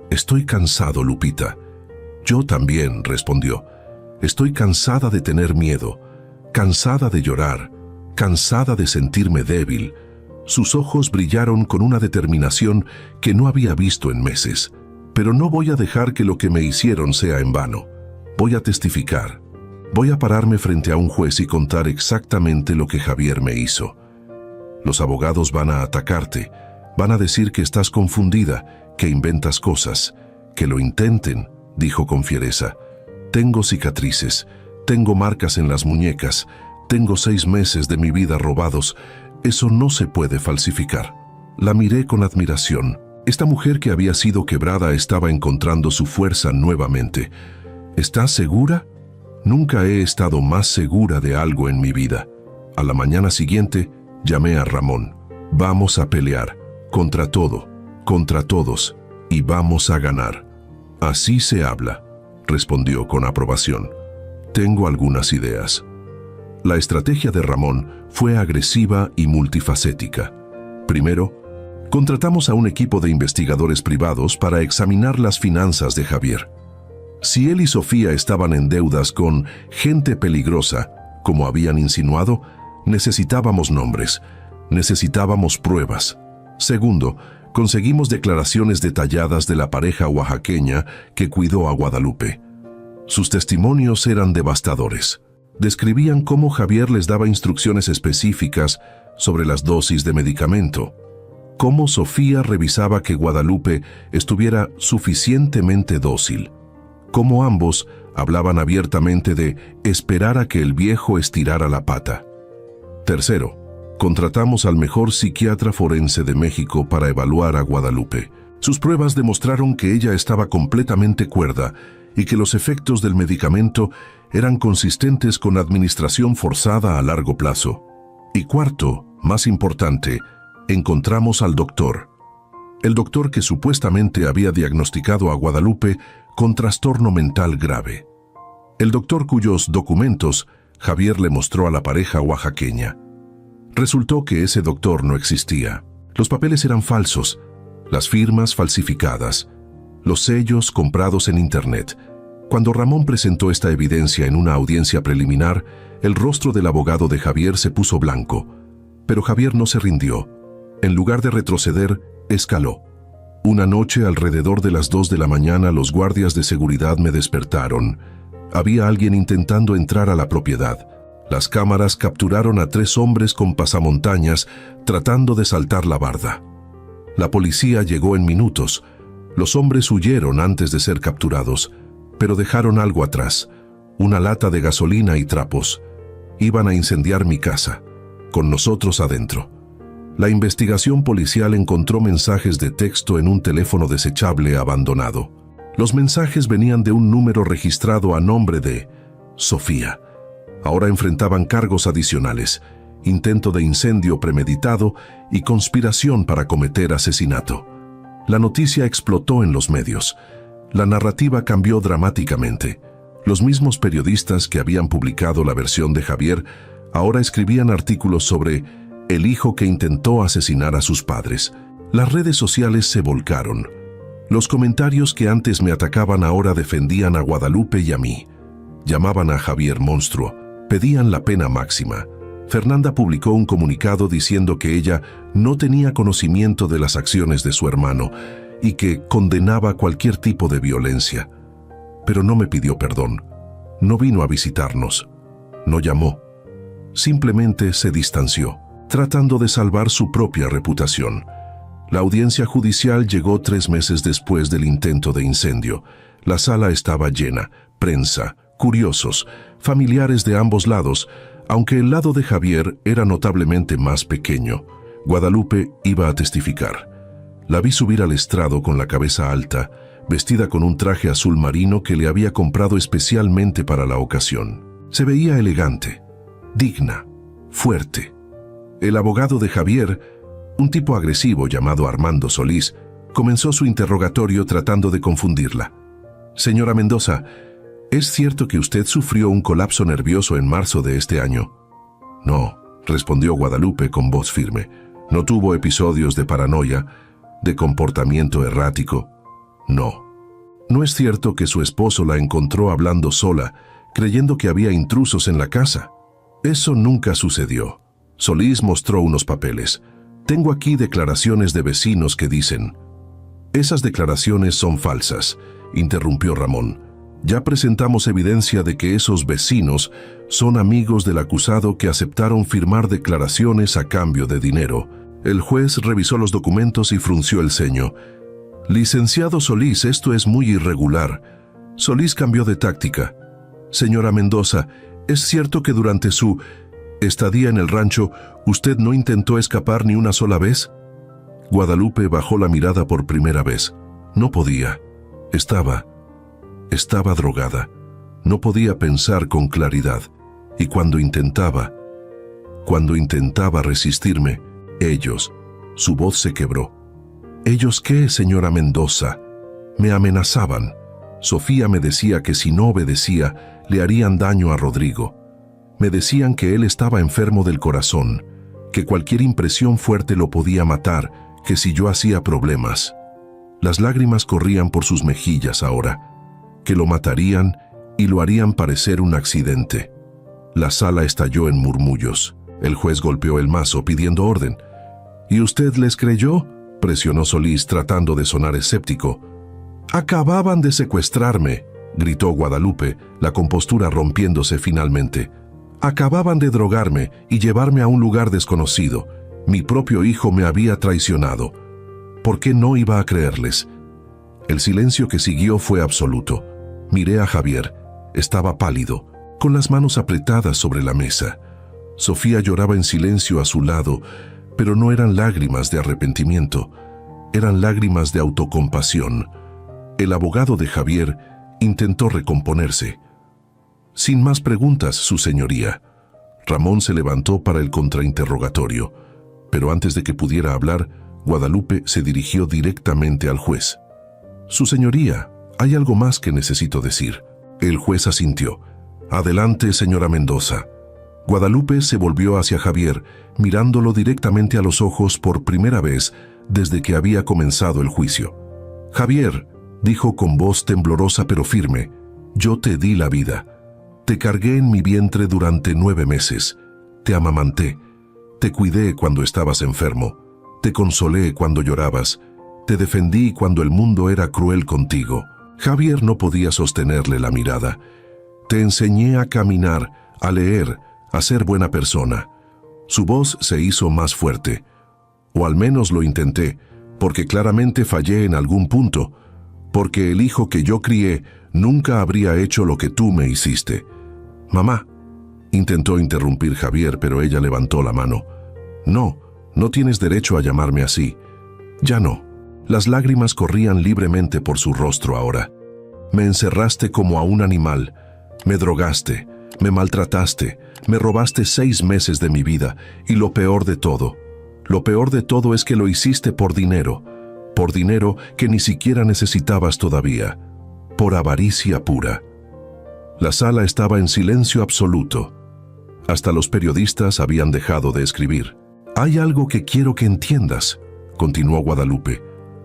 Speaker 1: Estoy cansado, Lupita». «Yo también», respondió. «Estoy cansada de tener miedo, cansada de llorar, cansada de sentirme débil». Sus ojos brillaron con una determinación que no había visto en meses. «Pero no voy a dejar que lo que me hicieron sea en vano. Voy a testificar. Voy a pararme frente a un juez y contar exactamente lo que Javier me hizo. Los abogados van a atacarte. Van a decir que estás confundida, que inventas cosas. Que lo intenten», dijo con fiereza. «Tengo cicatrices, tengo marcas en las muñecas, tengo 6 meses de mi vida robados. Eso no se puede falsificar». La miré con admiración. Esta mujer que había sido quebrada estaba encontrando su fuerza nuevamente. «¿Estás segura?». «Nunca he estado más segura de algo en mi vida». A la mañana siguiente, llamé a Ramón. «Vamos a pelear. Contra todo, contra todos, y vamos a ganar». «Así se habla», respondió con aprobación. «Tengo algunas ideas». La estrategia de Ramón fue agresiva y multifacética. Primero, contratamos a un equipo de investigadores privados para examinar las finanzas de Javier. Si él y Sofía estaban en deudas con gente peligrosa, como habían insinuado, necesitábamos nombres, necesitábamos pruebas. Segundo, conseguimos declaraciones detalladas de la pareja oaxaqueña que cuidó a Guadalupe. Sus testimonios eran devastadores. Describían cómo Javier les daba instrucciones específicas sobre las dosis de medicamento, cómo Sofía revisaba que Guadalupe estuviera suficientemente dócil, cómo ambos hablaban abiertamente de esperar a que el viejo estirara la pata. Tercero, contratamos al mejor psiquiatra forense de México para evaluar a Guadalupe. Sus pruebas demostraron que ella estaba completamente cuerda y que los efectos del medicamento eran consistentes con administración forzada a largo plazo. Y cuarto, más importante, encontramos al doctor. El doctor que supuestamente había diagnosticado a Guadalupe con trastorno mental grave. El doctor cuyos documentos Javier le mostró a la pareja oaxaqueña. Resultó que ese doctor no existía. Los papeles eran falsos, las firmas falsificadas, los sellos comprados en Internet. Cuando Ramón presentó esta evidencia en una audiencia preliminar, el rostro del abogado de Javier se puso blanco. Pero Javier no se rindió. En lugar de retroceder, escaló. Una noche, alrededor de las 2 de la mañana, los guardias de seguridad me despertaron. Había alguien intentando entrar a la propiedad. Las cámaras capturaron a 3 hombres con pasamontañas tratando de saltar la barda. La policía llegó en minutos. Los hombres huyeron antes de ser capturados, pero dejaron algo atrás, una lata de gasolina y trapos. Iban a incendiar mi casa, con nosotros adentro. La investigación policial encontró mensajes de texto en un teléfono desechable abandonado. Los mensajes venían de un número registrado a nombre de Sofía. Ahora enfrentaban cargos adicionales, intento de incendio premeditado y conspiración para cometer asesinato. La noticia explotó en los medios. La narrativa cambió dramáticamente. Los mismos periodistas que habían publicado la versión de Javier ahora escribían artículos sobre el hijo que intentó asesinar a sus padres. Las redes sociales se volcaron. Los comentarios que antes me atacaban ahora defendían a Guadalupe y a mí. Llamaban a Javier monstruo. Pedían la pena máxima. Fernanda publicó un comunicado diciendo que ella no tenía conocimiento de las acciones de su hermano y que condenaba cualquier tipo de violencia. Pero no me pidió perdón. No vino a visitarnos. No llamó. Simplemente se distanció, tratando de salvar su propia reputación. La audiencia judicial llegó 3 meses después del intento de incendio. La sala estaba llena, prensa, curiosos, familiares de ambos lados, aunque el lado de Javier era notablemente más pequeño. Guadalupe iba a testificar. La vi subir al estrado con la cabeza alta, vestida con un traje azul marino que le había comprado especialmente para la ocasión. Se veía elegante, digna, fuerte. El abogado de Javier, un tipo agresivo llamado Armando Solís, comenzó su interrogatorio tratando de confundirla. «Señora Mendoza, ¿es cierto que usted sufrió un colapso nervioso en marzo de este año?» «No», respondió Guadalupe con voz firme. «No tuvo episodios de paranoia, de comportamiento errático. No. ¿No es cierto que su esposo la encontró hablando sola, creyendo que había intrusos en la casa?» «Eso nunca sucedió». Solís mostró unos papeles. «Tengo aquí declaraciones de vecinos que dicen». «Esas declaraciones son falsas», interrumpió Ramón. «Ya presentamos evidencia de que esos vecinos son amigos del acusado que aceptaron firmar declaraciones a cambio de dinero». El juez revisó los documentos y frunció el ceño. «Licenciado Solís, esto es muy irregular». Solís cambió de táctica. «Señora Mendoza, ¿es cierto que durante su estadía en el rancho usted no intentó escapar ni una sola vez?» Guadalupe bajó la mirada por primera vez. No podía. Estaba drogada. No podía pensar con claridad. Y cuando intentaba resistirme, su voz se quebró. «¿Ellos qué, señora Mendoza?» Me amenazaban. Sofía me decía que si no obedecía, le harían daño a Rodrigo. Me decían que él estaba enfermo del corazón, que cualquier impresión fuerte lo podía matar, que si yo hacía problemas. Las lágrimas corrían por sus mejillas ahora, que lo matarían y lo harían parecer un accidente. La sala estalló en murmullos. El juez golpeó el mazo pidiendo orden. «¿Y usted les creyó?», presionó Solís tratando de sonar escéptico. «Acababan de secuestrarme», gritó Guadalupe, la compostura rompiéndose finalmente. «Acababan de drogarme y llevarme a un lugar desconocido. Mi propio hijo me había traicionado. ¿Por qué no iba a creerles?». El silencio que siguió fue absoluto. Miré a Javier. Estaba pálido, con las manos apretadas sobre la mesa. Sofía lloraba en silencio a su lado, pero no eran lágrimas de arrepentimiento, eran lágrimas de autocompasión. El abogado de Javier intentó recomponerse. «Sin más preguntas, su señoría». Ramón se levantó para el contrainterrogatorio, pero antes de que pudiera hablar, Guadalupe se dirigió directamente al juez. «Su señoría, hay algo más que necesito decir». El juez asintió. «Adelante, señora Mendoza». Guadalupe se volvió hacia Javier, mirándolo directamente a los ojos por primera vez desde que había comenzado el juicio. «Javier», dijo con voz temblorosa pero firme, «yo te di la vida. Te cargué en mi vientre durante 9 meses. Te amamanté. Te cuidé cuando estabas enfermo. Te consolé cuando llorabas. Te defendí cuando el mundo era cruel contigo». Javier no podía sostenerle la mirada. «Te enseñé a caminar, a leer, a ser buena persona». Su voz se hizo más fuerte. «O al menos lo intenté, porque claramente fallé en algún punto, porque el hijo que yo crié nunca habría hecho lo que tú me hiciste». «Mamá», intentó interrumpir Javier, pero ella levantó la mano. «No, no tienes derecho a llamarme así. Ya no». Las lágrimas corrían libremente por su rostro ahora. «Me encerraste como a un animal, me drogaste, me maltrataste, me robaste 6 meses de mi vida, y lo peor de todo es que lo hiciste por dinero que ni siquiera necesitabas todavía, por avaricia pura». La sala estaba en silencio absoluto. Hasta los periodistas habían dejado de escribir. «Hay algo que quiero que entiendas», continuó Guadalupe.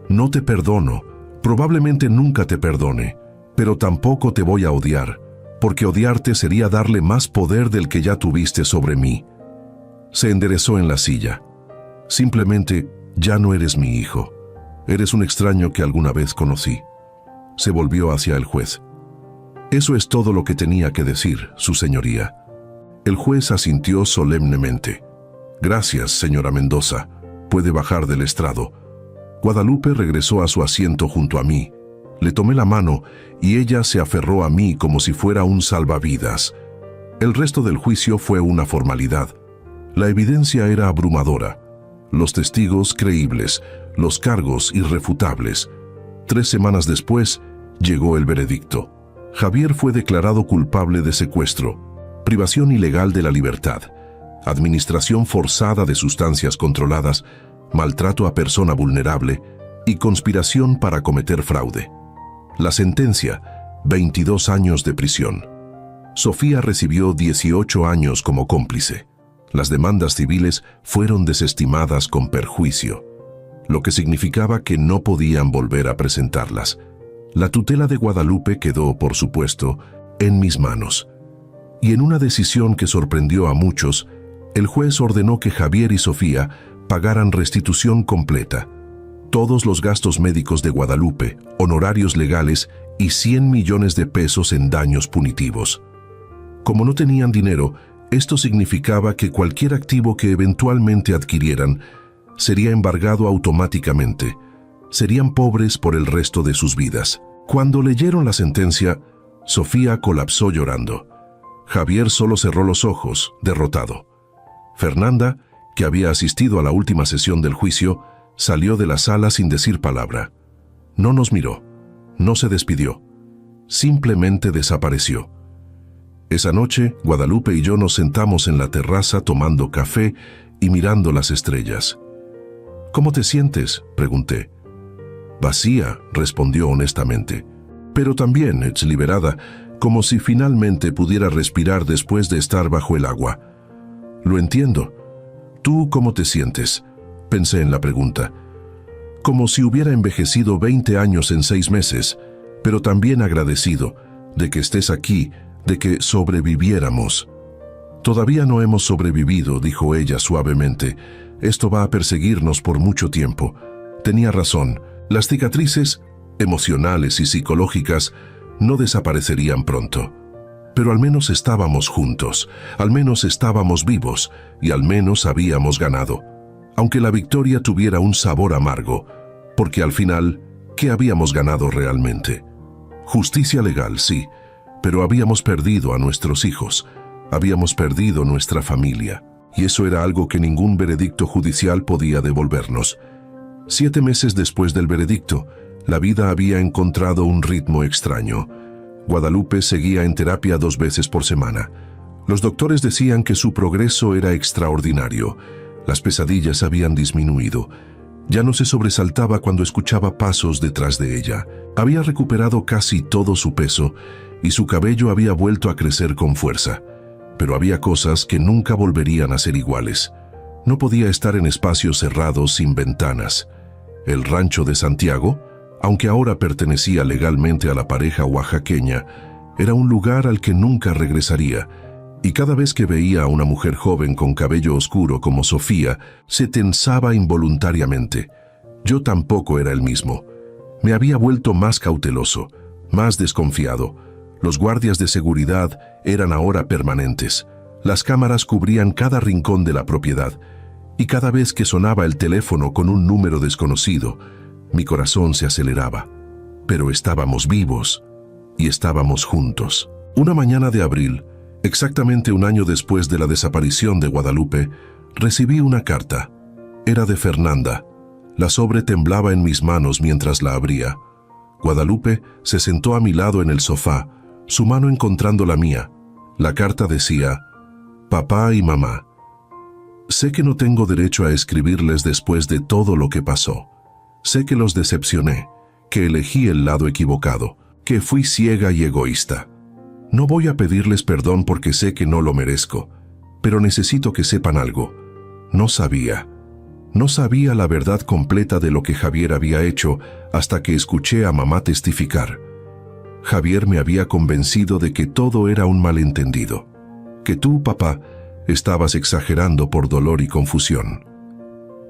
Speaker 1: «No te perdono, probablemente nunca te perdone, pero tampoco te voy a odiar, porque odiarte sería darle más poder del que ya tuviste sobre mí». Se enderezó en la silla. «Simplemente, ya no eres mi hijo. Eres un extraño que alguna vez conocí». Se volvió hacia el juez. «Eso es todo lo que tenía que decir, su señoría». El juez asintió solemnemente. «Gracias, señora Mendoza. Puede bajar del estrado». Guadalupe regresó a su asiento junto a mí. Le tomé la mano y ella se aferró a mí como si fuera un salvavidas. El resto del juicio fue una formalidad. La evidencia era abrumadora. Los testigos creíbles, los cargos irrefutables. 3 semanas después, llegó el veredicto. Javier fue declarado culpable de secuestro, privación ilegal de la libertad, administración forzada de sustancias controladas, maltrato a persona vulnerable y conspiración para cometer fraude. La sentencia, 22 años de prisión. Sofía recibió 18 años como cómplice. Las demandas civiles fueron desestimadas con perjuicio, lo que significaba que no podían volver a presentarlas. La tutela de Guadalupe quedó, por supuesto, en mis manos. Y en una decisión que sorprendió a muchos, el juez ordenó que Javier y Sofía pagaran restitución completa, todos los gastos médicos de Guadalupe, honorarios legales y 100 millones de pesos en daños punitivos. Como no tenían dinero, esto significaba que cualquier activo que eventualmente adquirieran sería embargado automáticamente. Serían pobres por el resto de sus vidas. Cuando leyeron la sentencia, Sofía colapsó llorando. Javier solo cerró los ojos, derrotado. Fernanda, que había asistido a la última sesión del juicio, salió de la sala sin decir palabra. No nos miró, no se despidió, simplemente desapareció. Esa noche, Guadalupe y yo nos sentamos en la terraza tomando café y mirando las estrellas. «¿Cómo te sientes?», pregunté. «Vacía», respondió honestamente, «pero también exliberada, como si finalmente pudiera respirar después de estar bajo el agua». «Lo entiendo. ¿Tú cómo te sientes?», pensé en la pregunta. «Como si hubiera envejecido 20 años en 6 meses, pero también agradecido de que estés aquí, de que sobreviviéramos». «Todavía no hemos sobrevivido», dijo ella suavemente. «Esto va a perseguirnos por mucho tiempo». Tenía razón. Las cicatrices, emocionales y psicológicas, no desaparecerían pronto. Pero al menos estábamos juntos, al menos estábamos vivos y al menos habíamos ganado. Aunque la victoria tuviera un sabor amargo, porque al final, ¿qué habíamos ganado realmente? Justicia legal, sí, pero habíamos perdido a nuestros hijos, habíamos perdido nuestra familia, y eso era algo que ningún veredicto judicial podía devolvernos. 7 meses después del veredicto, la vida había encontrado un ritmo extraño. Guadalupe seguía en terapia 2 veces por semana. Los doctores decían que su progreso era extraordinario. Las pesadillas habían disminuido. Ya no se sobresaltaba cuando escuchaba pasos detrás de ella. Había recuperado casi todo su peso y su cabello había vuelto a crecer con fuerza. pero había cosas que nunca volverían a ser iguales. No podía estar en espacios cerrados sin ventanas. El rancho de Santiago, aunque ahora pertenecía legalmente a la pareja oaxaqueña, era un lugar al que nunca regresaría, y cada vez que veía a una mujer joven con cabello oscuro como Sofía, se tensaba involuntariamente. Yo tampoco era el mismo. Me había vuelto más cauteloso, más desconfiado. Los guardias de seguridad eran ahora permanentes. Las cámaras cubrían cada rincón de la propiedad, y cada vez que sonaba el teléfono con un número desconocido, mi corazón se aceleraba. Pero estábamos vivos y estábamos juntos. Una mañana de abril, exactamente un año después de la desaparición de Guadalupe, recibí una carta. Era de Fernanda. La sobre temblaba en mis manos mientras la abría. Guadalupe se sentó a mi lado en el sofá, su mano encontrando la mía. La carta decía: «Papá y mamá, sé que no tengo derecho a escribirles después de todo lo que pasó. Sé que los decepcioné, que elegí el lado equivocado, que fui ciega y egoísta. No voy a pedirles perdón porque sé que no lo merezco, pero necesito que sepan algo. No sabía la verdad completa de lo que Javier había hecho hasta que escuché a mamá testificar. Javier me había convencido de que todo era un malentendido, que tú, papá, estabas exagerando por dolor y confusión.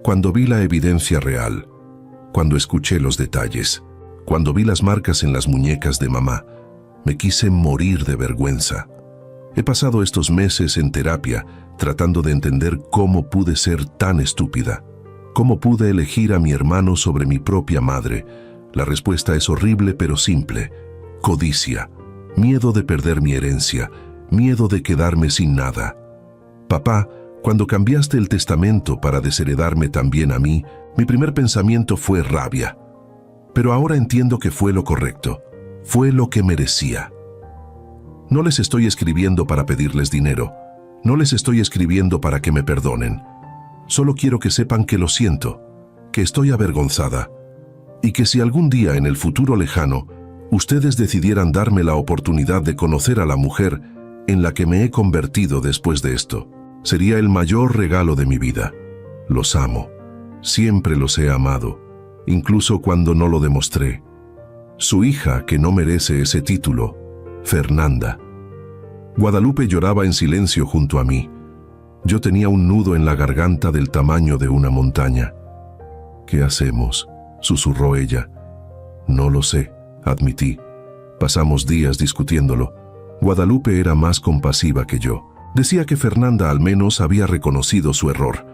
Speaker 1: Cuando vi la evidencia real, cuando escuché los detalles, cuando vi las marcas en las muñecas de mamá, me quise morir de vergüenza. He pasado estos meses en terapia tratando de entender cómo pude ser tan estúpida, cómo pude elegir a mi hermano sobre mi propia madre. La respuesta es horrible pero simple: codicia, miedo de perder mi herencia, miedo de quedarme sin nada. Papá, cuando cambiaste el testamento para desheredarme también a mí, mi primer pensamiento fue rabia. Pero ahora entiendo que fue lo correcto, fue lo que merecía. No les estoy escribiendo para pedirles dinero, no les estoy escribiendo para que me perdonen. Solo quiero que sepan que lo siento, que estoy avergonzada, y que si algún día en el futuro lejano ustedes decidieran darme la oportunidad de conocer a la mujer en la que me he convertido después de esto, sería el mayor regalo de mi vida. Los amo, siempre los he amado, incluso cuando no lo demostré. Su hija, que no merece ese título, Fernanda». Guadalupe lloraba en silencio junto a mí. Yo tenía un nudo en la garganta del tamaño de una montaña. «¿Qué hacemos?», susurró ella. «No lo sé», admití. Pasamos días discutiéndolo. Guadalupe era más compasiva que yo. Decía que Fernanda al menos había reconocido su error,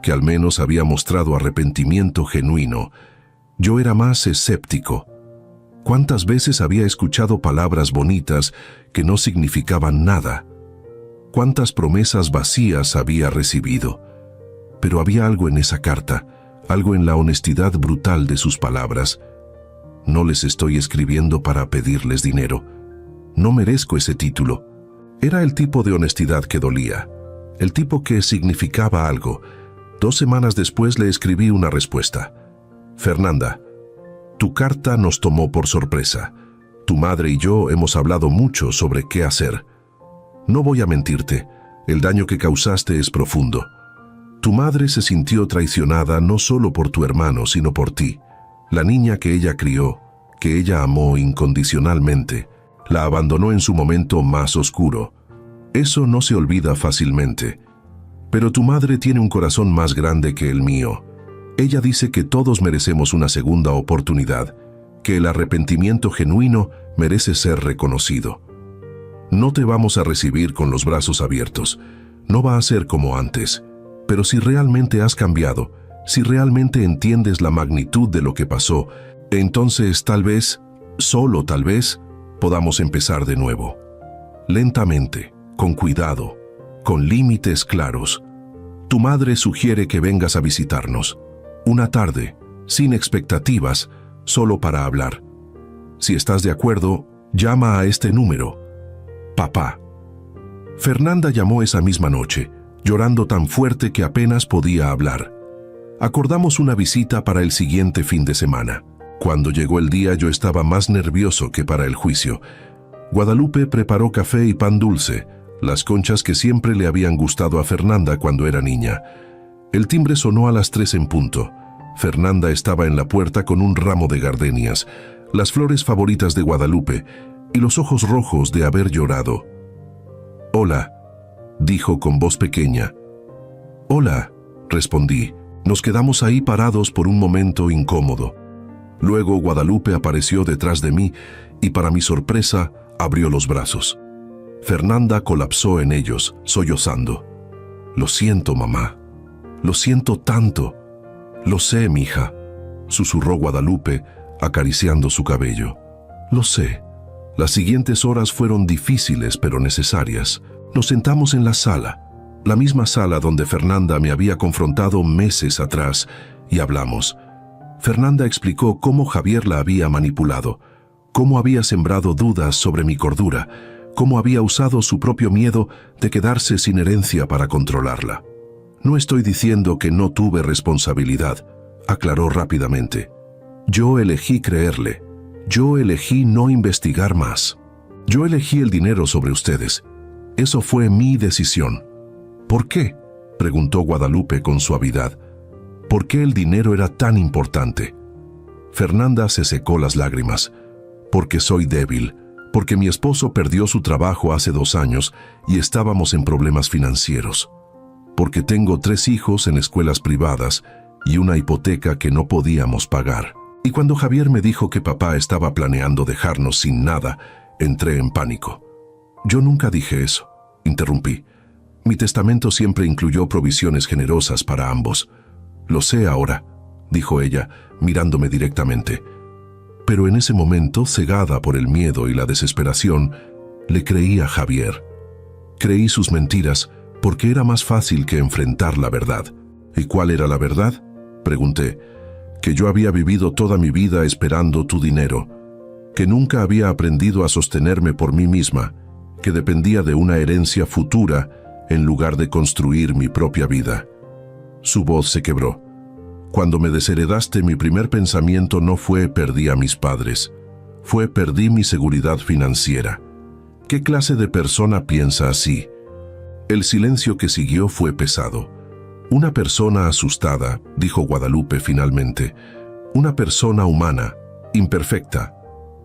Speaker 1: que al menos había mostrado arrepentimiento genuino. Yo era más escéptico. ¿Cuántas veces había escuchado palabras bonitas que no significaban nada? ¿Cuántas promesas vacías había recibido? Pero había algo en esa carta, algo en la honestidad brutal de sus palabras. «No les estoy escribiendo para pedirles dinero. No merezco ese título». Era el tipo de honestidad que dolía, el tipo que significaba algo. 2 semanas después le escribí una respuesta: «Fernanda, tu carta nos tomó por sorpresa. Tu madre y yo hemos hablado mucho sobre qué hacer. No voy a mentirte, el daño que causaste es profundo. Tu madre se sintió traicionada no solo por tu hermano, sino por ti. La niña que ella crió, que ella amó incondicionalmente, la abandonó en su momento más oscuro. Eso no se olvida fácilmente. Pero tu madre tiene un corazón más grande que el mío. Ella dice que todos merecemos una segunda oportunidad, que el arrepentimiento genuino merece ser reconocido. No te vamos a recibir con los brazos abiertos. No va a ser como antes. Pero si realmente has cambiado, si realmente entiendes la magnitud de lo que pasó, entonces tal vez, solo tal vez, podamos empezar de nuevo. Lentamente, con cuidado, con límites claros. Tu madre sugiere que vengas a visitarnos. Una tarde, sin expectativas, solo para hablar. Si estás de acuerdo, llama a este número. Papá». Fernanda llamó esa misma noche, llorando tan fuerte que apenas podía hablar. Acordamos una visita para el siguiente fin de semana. Cuando llegó el día yo estaba más nervioso que para el juicio. Guadalupe preparó café y pan dulce. las conchas que siempre le habían gustado a Fernanda cuando era niña. El timbre sonó a las 3 en punto. Fernanda estaba en la puerta con un ramo de gardenias, las flores favoritas de Guadalupe, y los ojos rojos de haber llorado. «Hola», dijo con voz pequeña. «Hola», respondí. Nos quedamos ahí parados por un momento incómodo. Luego Guadalupe apareció detrás de mí y, para mi sorpresa, abrió los brazos. Fernanda colapsó en ellos, sollozando. «Lo siento, mamá. Lo siento tanto». «Lo sé, mija», susurró Guadalupe, acariciando su cabello. «Lo sé». Las siguientes horas fueron difíciles pero necesarias. Nos sentamos en la sala, la misma sala donde Fernanda me había confrontado meses atrás, y hablamos. Fernanda explicó cómo Javier la había manipulado, cómo había sembrado dudas sobre mi cordura, cómo había usado su propio miedo de quedarse sin herencia para controlarla. «No estoy diciendo que no tuve responsabilidad», aclaró rápidamente. «Yo elegí creerle. Yo elegí no investigar más. Yo elegí el dinero sobre ustedes. Eso fue mi decisión». «¿Por qué?», preguntó Guadalupe con suavidad. «¿Por qué el dinero era tan importante?». Fernanda se secó las lágrimas. «Porque soy débil, porque mi esposo perdió su trabajo hace 2 años y estábamos en problemas financieros. Porque tengo 3 hijos en escuelas privadas y una hipoteca que no podíamos pagar. Y cuando Javier me dijo que papá estaba planeando dejarnos sin nada, entré en pánico». «Yo nunca dije eso», interrumpí. «Mi testamento siempre incluyó provisiones generosas para ambos». «Lo sé ahora», dijo ella, mirándome directamente. Pero en ese momento, cegada por el miedo y la desesperación, le creí a Javier. Creí sus mentiras porque era más fácil que enfrentar la verdad. «¿Y cuál era la verdad?», pregunté. «Que yo había vivido toda mi vida esperando tu dinero, que nunca había aprendido a sostenerme por mí misma, que dependía de una herencia futura en lugar de construir mi propia vida». Su voz se quebró. «Cuando me desheredaste, mi primer pensamiento no fue perdí a mis padres, fue perdí mi seguridad financiera. ¿Qué clase de persona piensa así?». El silencio que siguió fue pesado. «Una persona asustada», dijo Guadalupe finalmente. «Una persona humana, imperfecta».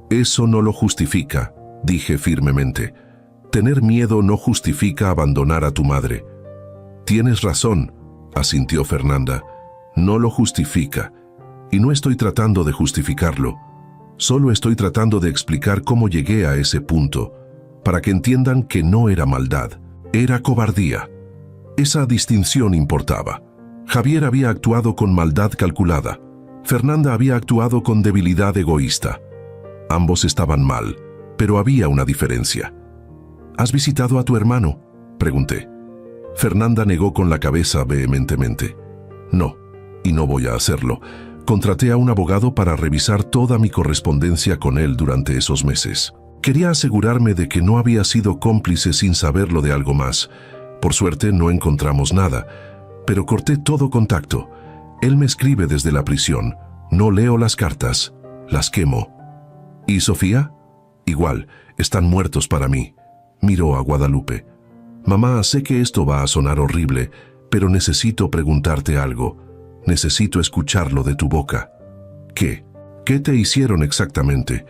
Speaker 1: «Eso no lo justifica», dije firmemente. «Tener miedo no justifica abandonar a tu madre». «Tienes razón», asintió Fernanda. «No lo justifica. Y no estoy tratando de justificarlo. Solo estoy tratando de explicar cómo llegué a ese punto, para que entiendan que no era maldad, era cobardía». Esa distinción importaba. Javier había actuado con maldad calculada. Fernanda había actuado con debilidad egoísta. Ambos estaban mal, pero había una diferencia. «¿Has visitado a tu hermano?», pregunté. Fernanda negó con la cabeza vehementemente. «No, y no voy a hacerlo. Contraté a un abogado para revisar toda mi correspondencia con él durante esos meses. Quería asegurarme de que no había sido cómplice sin saberlo de algo más. Por suerte no encontramos nada, pero corté todo contacto. Él me escribe desde la prisión. No leo las cartas, las quemo». «¿Y Sofía?». «Igual, están muertos para mí». Miró a Guadalupe. «Mamá, sé que esto va a sonar horrible, pero necesito preguntarte algo. Necesito escucharlo de tu boca». «¿Qué? ¿Qué te hicieron exactamente?».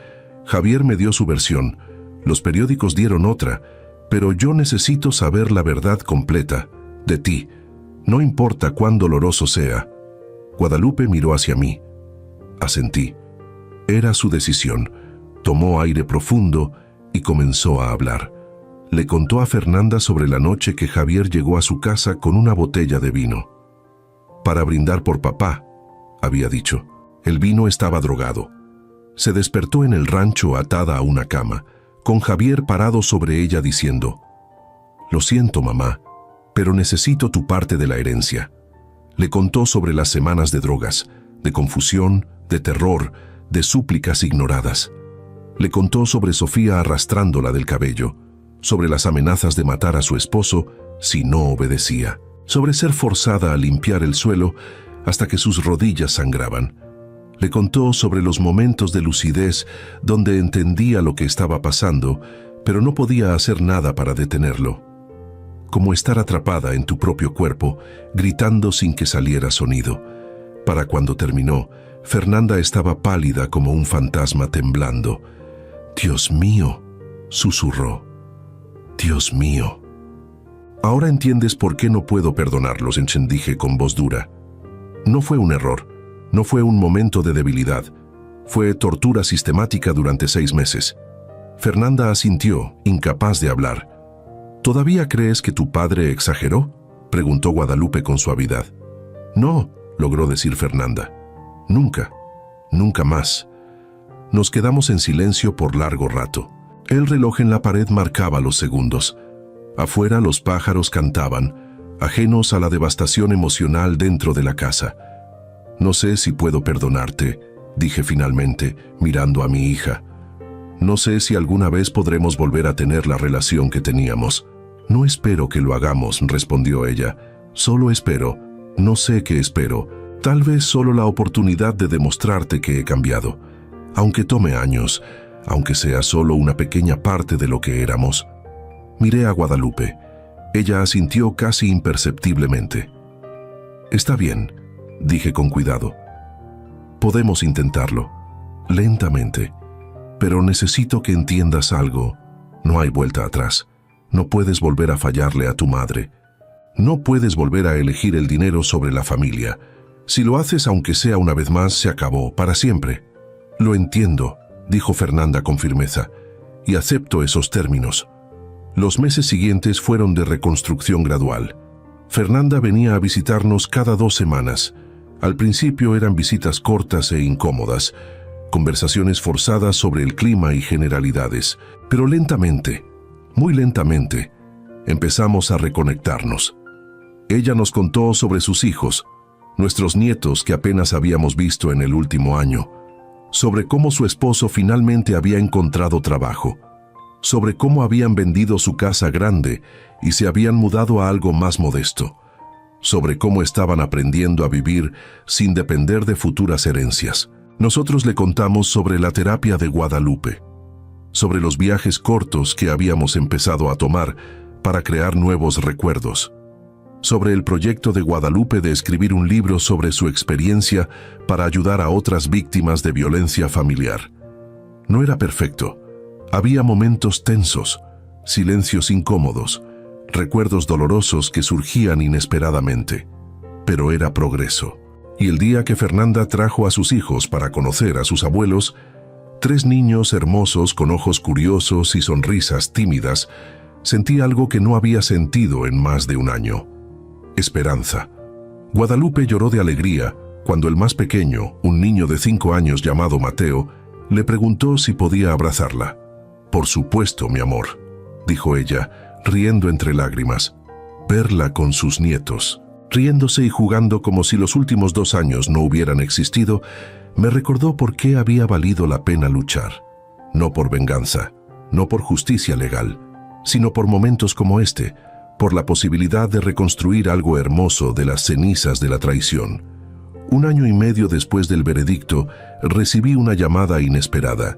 Speaker 1: Javier me dio su versión. Los periódicos dieron otra, pero yo necesito saber la verdad completa, de ti. No importa cuán doloroso sea». Guadalupe miró hacia mí. Asentí. Era su decisión. Tomó aire profundo y comenzó a hablar. Le contó a Fernanda sobre la noche que Javier llegó a su casa con una botella de vino. «Para brindar por papá», había dicho. El vino estaba drogado. Se despertó en el rancho atada a una cama, con Javier parado sobre ella diciendo: «Lo siento, mamá, pero necesito tu parte de la herencia». Le contó sobre las semanas de drogas, de confusión, de terror, de súplicas ignoradas. Le contó sobre Sofía arrastrándola del cabello, sobre las amenazas de matar a su esposo si no obedecía, sobre ser forzada a limpiar el suelo hasta que sus rodillas sangraban. Le contó sobre los momentos de lucidez donde entendía lo que estaba pasando, pero no podía hacer nada para detenerlo. como estar atrapada en tu propio cuerpo, gritando sin que saliera sonido. Para cuando terminó, Fernanda estaba pálida como un fantasma temblando. «Dios mío», susurró. «Dios mío». «Ahora entiendes por qué no puedo perdonarlos», dije con voz dura. «No fue un error, no fue un momento de debilidad. Fue tortura sistemática durante 6 meses». Fernanda asintió, incapaz de hablar. «¿Todavía crees que tu padre exageró?», preguntó Guadalupe con suavidad. «No», logró decir Fernanda. «Nunca, nunca más». Nos quedamos en silencio por largo rato. El reloj en la pared marcaba los segundos. Afuera los pájaros cantaban, ajenos a la devastación emocional dentro de la casa. «No sé si puedo perdonarte», dije finalmente, mirando a mi hija. «No sé si alguna vez podremos volver a tener la relación que teníamos». «No espero que lo hagamos», respondió ella. «Solo espero, no sé qué espero, tal vez solo la oportunidad de demostrarte que he cambiado. Aunque tome años, aunque sea solo una pequeña parte de lo que éramos». Miré a Guadalupe. Ella asintió casi imperceptiblemente. «Está bien», dije con cuidado. «Podemos intentarlo, lentamente. Pero necesito que entiendas algo. No hay vuelta atrás. No puedes volver a fallarle a tu madre. No puedes volver a elegir el dinero sobre la familia. Si lo haces, aunque sea una vez más, se acabó, para siempre». «Lo entiendo», dijo Fernanda con firmeza, «y acepto esos términos». Los meses siguientes fueron de reconstrucción gradual. Fernanda venía a visitarnos cada 2 semanas. Al principio eran visitas cortas e incómodas, conversaciones forzadas sobre el clima y generalidades, pero lentamente, muy lentamente, empezamos a reconectarnos. Ella nos contó sobre sus hijos, nuestros nietos que apenas habíamos visto en el último año, sobre cómo su esposo finalmente había encontrado trabajo, sobre cómo habían vendido su casa grande y se habían mudado a algo más modesto, sobre cómo estaban aprendiendo a vivir sin depender de futuras herencias. Nosotros le contamos sobre la terapia de Guadalupe, sobre los viajes cortos que habíamos empezado a tomar para crear nuevos recuerdos, sobre el proyecto de Guadalupe de escribir un libro sobre su experiencia para ayudar a otras víctimas de violencia familiar. No era perfecto. Había momentos tensos, silencios incómodos, recuerdos dolorosos que surgían inesperadamente, pero era progreso. Y el día que Fernanda trajo a sus hijos para conocer a sus abuelos, 3 niños hermosos con ojos curiosos y sonrisas tímidas, sentí algo que no había sentido en más de un año: esperanza. Guadalupe lloró de alegría cuando el más pequeño, un niño de 5 años llamado Mateo, le preguntó si podía abrazarla. «Por supuesto, mi amor», dijo ella, riendo entre lágrimas. Verla con sus nietos, riéndose y jugando como si los últimos 2 años no hubieran existido, me recordó por qué había valido la pena luchar. No por venganza, no por justicia legal, sino por momentos como este, por la posibilidad de reconstruir algo hermoso de las cenizas de la traición. 1 año y medio después del veredicto, recibí una llamada inesperada.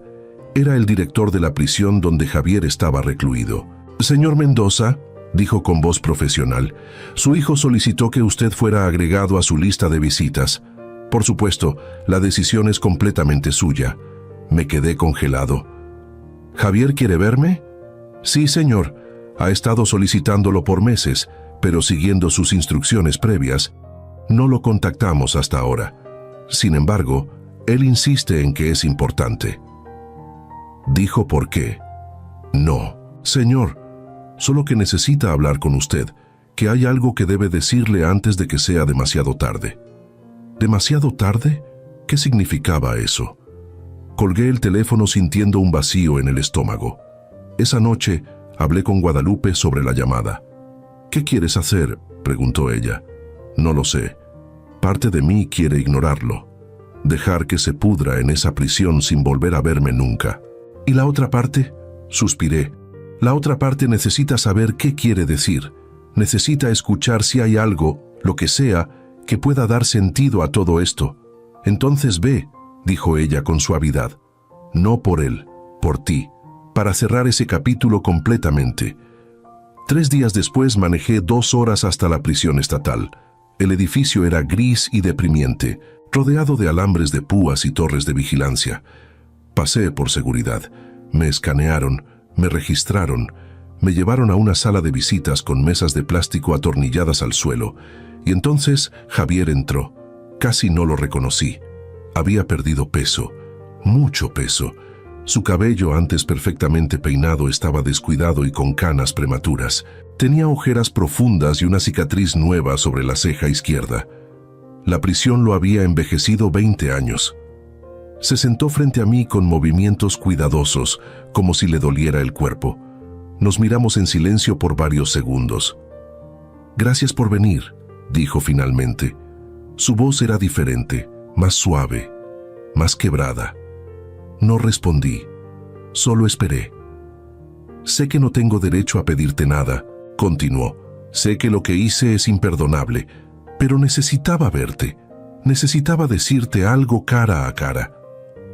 Speaker 1: Era el director de la prisión donde Javier estaba recluido. «Señor Mendoza», dijo con voz profesional, «su hijo solicitó que usted fuera agregado a su lista de visitas. Por supuesto, la decisión es completamente suya». Me quedé congelado. «¿Javier quiere verme?» «Sí, señor. Ha estado solicitándolo por meses, pero siguiendo sus instrucciones previas. No lo contactamos hasta ahora. Sin embargo, él insiste en que es importante». Dijo por qué. «No, señor, solo que necesita hablar con usted, que hay algo que debe decirle antes de que sea demasiado tarde». ¿Demasiado tarde? ¿Qué significaba eso? Colgué el teléfono sintiendo un vacío en el estómago. Esa noche hablé con Guadalupe sobre la llamada. «¿Qué quieres hacer?», preguntó ella. «No lo sé. Parte de mí quiere ignorarlo, dejar que se pudra en esa prisión sin volver a verme nunca». «¿Y la otra parte?», suspiré. «La otra parte necesita saber qué quiere decir. Necesita escuchar si hay algo, lo que sea, que pueda dar sentido a todo esto. Entonces ve», dijo ella con suavidad. «No por él, por ti, para cerrar ese capítulo completamente. 3 días después manejé 2 horas hasta la prisión estatal. El edificio era gris y deprimiente, rodeado de alambres de púas y torres de vigilancia. Pasé por seguridad. Me escanearon, me registraron, me llevaron a una sala de visitas con mesas de plástico atornilladas al suelo. Y entonces Javier entró. Casi no lo reconocí. Había perdido peso, mucho peso. Su cabello, antes perfectamente peinado, estaba descuidado y con canas prematuras. Tenía ojeras profundas y una cicatriz nueva sobre la ceja izquierda. La prisión lo había envejecido 20 años. Se sentó frente a mí con movimientos cuidadosos, como si le doliera el cuerpo. Nos miramos en silencio por varios segundos. «Gracias por venir», dijo finalmente. Su voz era diferente, más suave, más quebrada. No respondí, solo esperé. «Sé que no tengo derecho a pedirte nada», continuó. «Sé que lo que hice es imperdonable, pero necesitaba verte. Necesitaba decirte algo cara a cara».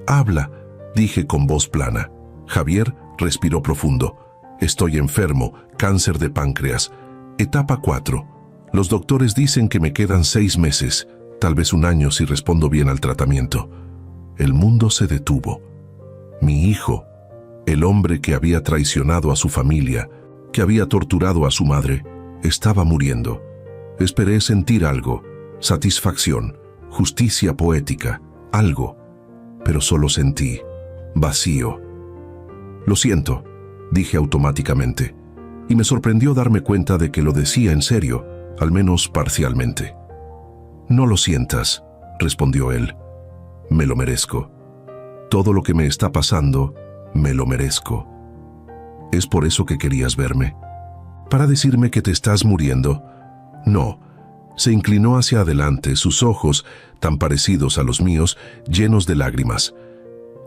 Speaker 1: «Habla», dije con voz plana. Javier respiró profundo. «Estoy enfermo, cáncer de páncreas. Etapa 4. Los doctores dicen que me quedan 6 meses, tal vez 1 año si respondo bien al tratamiento». El mundo se detuvo. Mi hijo, el hombre que había traicionado a su familia, que había torturado a su madre, estaba muriendo. Esperé sentir algo, satisfacción, justicia poética, algo, pero solo sentí vacío. «Lo siento», dije automáticamente, y me sorprendió darme cuenta de que lo decía en serio, al menos parcialmente. «No lo sientas», respondió él. «Me lo merezco. Todo lo que me está pasando, me lo merezco». «¿Es por eso que querías verme? ¿Para decirme que te estás muriendo?» «No». Se inclinó hacia adelante, sus ojos, tan parecidos a los míos, llenos de lágrimas.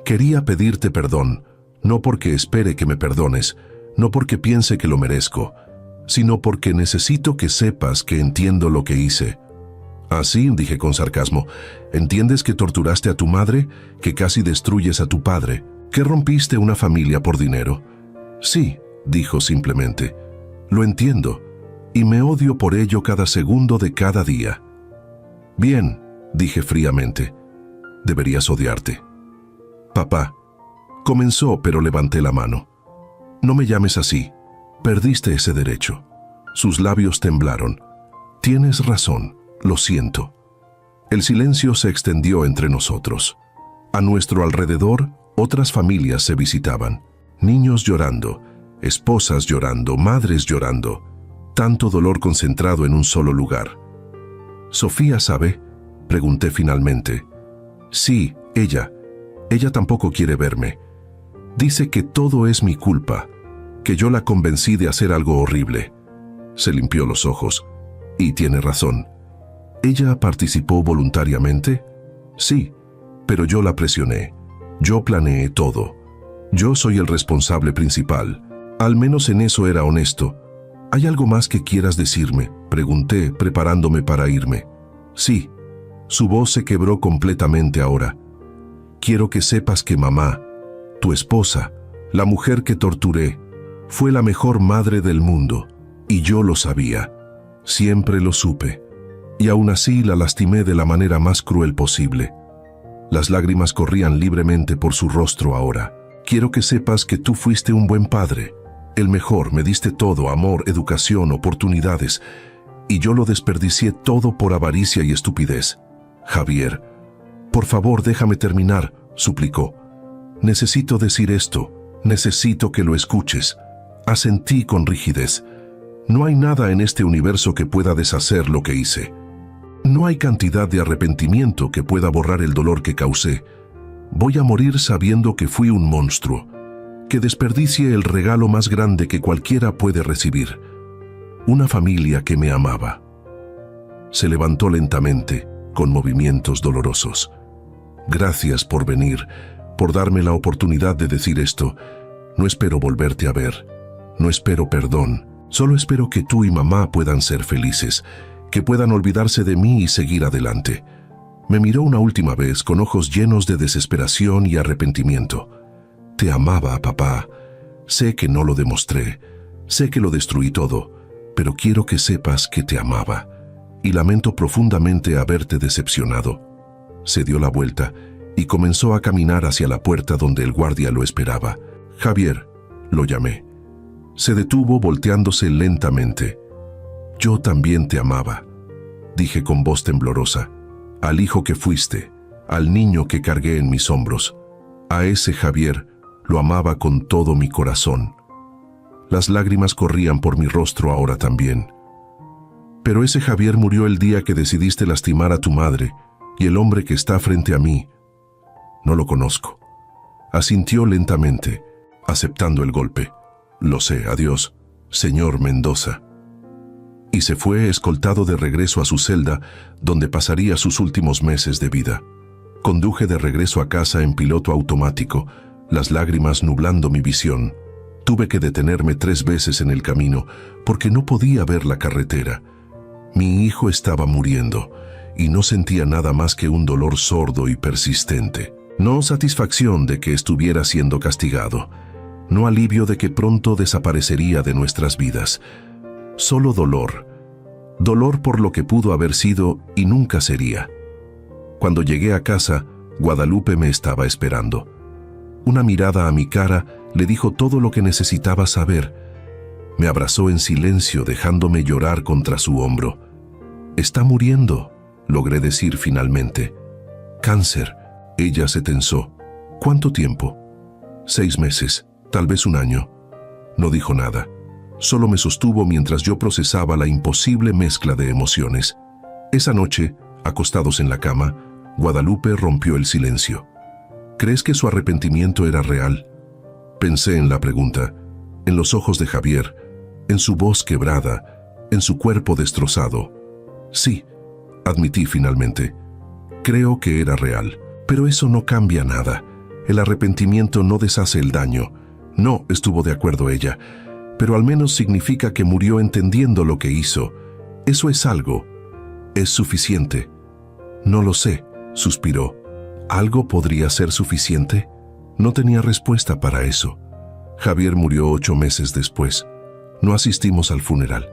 Speaker 1: «Quería pedirte perdón, no porque espere que me perdones, no porque piense que lo merezco, sino porque necesito que sepas que entiendo lo que hice». «¿Así?», dije con sarcasmo. «¿Entiendes que torturaste a tu madre, que casi destruyes a tu padre, que rompiste una familia por dinero?» «Sí», dijo simplemente. «Lo entiendo, y me odio por ello cada segundo de cada día». «Bien», dije fríamente. «Deberías odiarte». «Papá», comenzó, pero levanté la mano. «No me llames así. Perdiste ese derecho». Sus labios temblaron. «Tienes razón. Lo siento». El silencio se extendió entre nosotros. A nuestro alrededor, otras familias se visitaban. Niños llorando, esposas llorando, madres llorando. Tanto dolor concentrado en un solo lugar. «¿Sofía sabe?», pregunté finalmente. «Sí, ella. Ella tampoco quiere verme. Dice que todo es mi culpa, que yo la convencí de hacer algo horrible». Se limpió los ojos. «Y tiene razón. ¿Ella participó voluntariamente?» «Sí, pero yo la presioné. Yo planeé todo. Yo soy el responsable principal. Al menos en eso era honesto». «¿Hay algo más que quieras decirme?», pregunté, preparándome para irme. «Sí». Su voz se quebró completamente ahora. «Quiero que sepas que mamá, tu esposa, la mujer que torturé, fue la mejor madre del mundo, y yo lo sabía. Siempre lo supe. Y aún así la lastimé de la manera más cruel posible». Las lágrimas corrían libremente por su rostro ahora. «Quiero que sepas que tú fuiste un buen padre. El mejor, me diste todo, amor, educación, oportunidades, y yo lo desperdicié todo por avaricia y estupidez. Javier, por favor déjame terminar», suplicó. «Necesito decir esto, necesito que lo escuches». Asentí con rigidez. No hay nada en este universo que pueda deshacer lo que hice. No hay cantidad de arrepentimiento que pueda borrar el dolor que causé. Voy a morir sabiendo que fui un monstruo, que desperdicie el regalo más grande que cualquiera puede recibir, una familia que me amaba». Se levantó lentamente, con movimientos dolorosos. «Gracias por venir, por darme la oportunidad de decir esto. No espero volverte a ver. No espero perdón. Solo espero que tú y mamá puedan ser felices, que puedan olvidarse de mí y seguir adelante». Me miró una última vez con ojos llenos de desesperación y arrepentimiento. «Te amaba, papá. Sé que no lo demostré. Sé que lo destruí todo, pero quiero que sepas que te amaba, y lamento profundamente haberte decepcionado. Se dio la vuelta y comenzó a caminar hacia la puerta donde el guardia lo esperaba. Javier, lo llamé. Se detuvo volteándose lentamente. Yo también te amaba, dije con voz temblorosa. Al hijo que fuiste, al niño que cargué en mis hombros. A ese Javier lo amaba con todo mi corazón. Las lágrimas corrían por mi rostro ahora también. Pero ese Javier murió el día que decidiste lastimar a tu madre, y el hombre que está frente a mí, no lo conozco. Asintió lentamente, aceptando el golpe. Lo sé, adiós, señor Mendoza. Y se fue escoltado de regreso a su celda, donde pasaría sus últimos meses de vida. Conduje de regreso a casa en piloto automático, las lágrimas nublando mi visión. Tuve que detenerme 3 veces en el camino, porque no podía ver la carretera. Mi hijo estaba muriendo, y no sentía nada más que un dolor sordo y persistente. No satisfacción de que estuviera siendo castigado, no alivio de que pronto desaparecería de nuestras vidas. Solo dolor. Dolor por lo que pudo haber sido y nunca sería. Cuando llegué a casa, Guadalupe me estaba esperando. Una mirada a mi cara le dijo todo lo que necesitaba saber. Me abrazó en silencio, dejándome llorar contra su hombro. «Está muriendo», logré decir finalmente. «Cáncer». Ella se tensó. «¿Cuánto tiempo?» «6 meses, tal vez 1 año». No dijo nada. Solo me sostuvo mientras yo procesaba la imposible mezcla de emociones. Esa noche, acostados en la cama, Guadalupe rompió el silencio. «¿Crees que su arrepentimiento era real?» Pensé en la pregunta, en los ojos de Javier, en su voz quebrada, en su cuerpo destrozado. «Sí», admití finalmente. «Creo que era real, pero eso no cambia nada. El arrepentimiento no deshace el daño». «No», estuvo de acuerdo ella, «pero al menos significa que murió entendiendo lo que hizo. Eso es algo. ¿Es suficiente?» «No lo sé», suspiró. ¿Algo podría ser suficiente? No tenía respuesta para eso. Javier murió 8 meses después. No asistimos al funeral.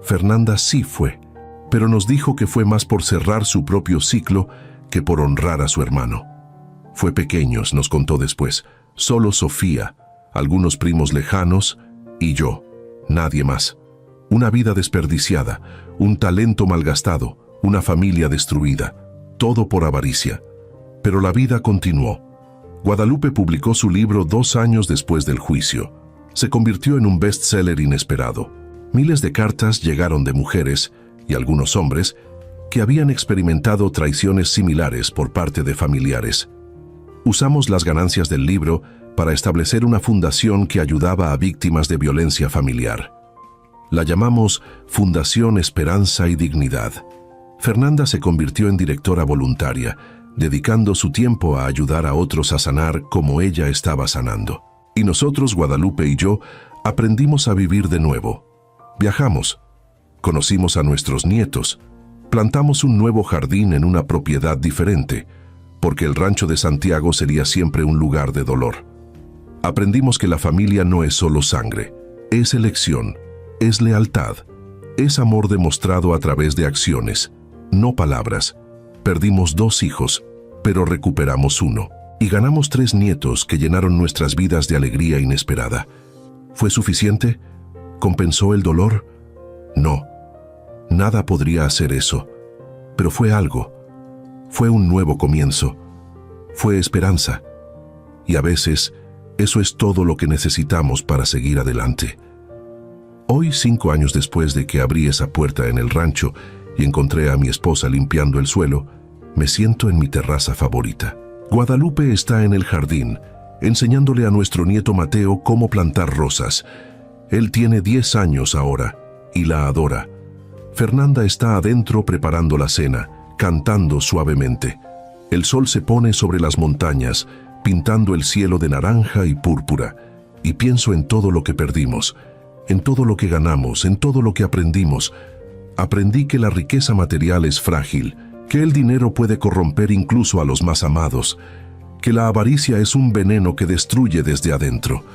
Speaker 1: Fernanda sí fue, pero nos dijo que fue más por cerrar su propio ciclo que por honrar a su hermano. Fue pequeños, nos contó después. Solo Sofía, algunos primos lejanos y yo. Nadie más. Una vida desperdiciada, un talento malgastado, una familia destruida. Todo por avaricia. Pero la vida continuó. Guadalupe publicó su libro 2 años después del juicio. Se convirtió en un bestseller inesperado. Miles de cartas llegaron de mujeres, y algunos hombres, que habían experimentado traiciones similares por parte de familiares. Usamos las ganancias del libro para establecer una fundación que ayudaba a víctimas de violencia familiar. La llamamos Fundación Esperanza y Dignidad. Fernanda se convirtió en directora voluntaria, dedicando su tiempo a ayudar a otros a sanar como ella estaba sanando. Y nosotros, Guadalupe y yo, aprendimos a vivir de nuevo. Viajamos, conocimos a nuestros nietos, plantamos un nuevo jardín en una propiedad diferente, porque el rancho de Santiago sería siempre un lugar de dolor. Aprendimos que la familia no es solo sangre, es elección, es lealtad, es amor demostrado a través de acciones, no palabras. Perdimos 2 hijos, pero recuperamos 1. Y ganamos 3 nietos que llenaron nuestras vidas de alegría inesperada. ¿Fue suficiente? ¿Compensó el dolor? No. Nada podría hacer eso. Pero fue algo. Fue un nuevo comienzo. Fue esperanza. Y a veces, eso es todo lo que necesitamos para seguir adelante. Hoy, 5 años después de que abrí esa puerta en el rancho y encontré a mi esposa limpiando el suelo, me siento en mi terraza favorita. Guadalupe está en el jardín, enseñándole a nuestro nieto Mateo cómo plantar rosas. Él tiene 10 años ahora y la adora. Fernanda está adentro preparando la cena, cantando suavemente. El sol se pone sobre las montañas, pintando el cielo de naranja y púrpura. Y pienso en todo lo que perdimos, en todo lo que ganamos, en todo lo que aprendimos. Aprendí que la riqueza material es frágil, que el dinero puede corromper incluso a los más amados, que la avaricia es un veneno que destruye desde adentro.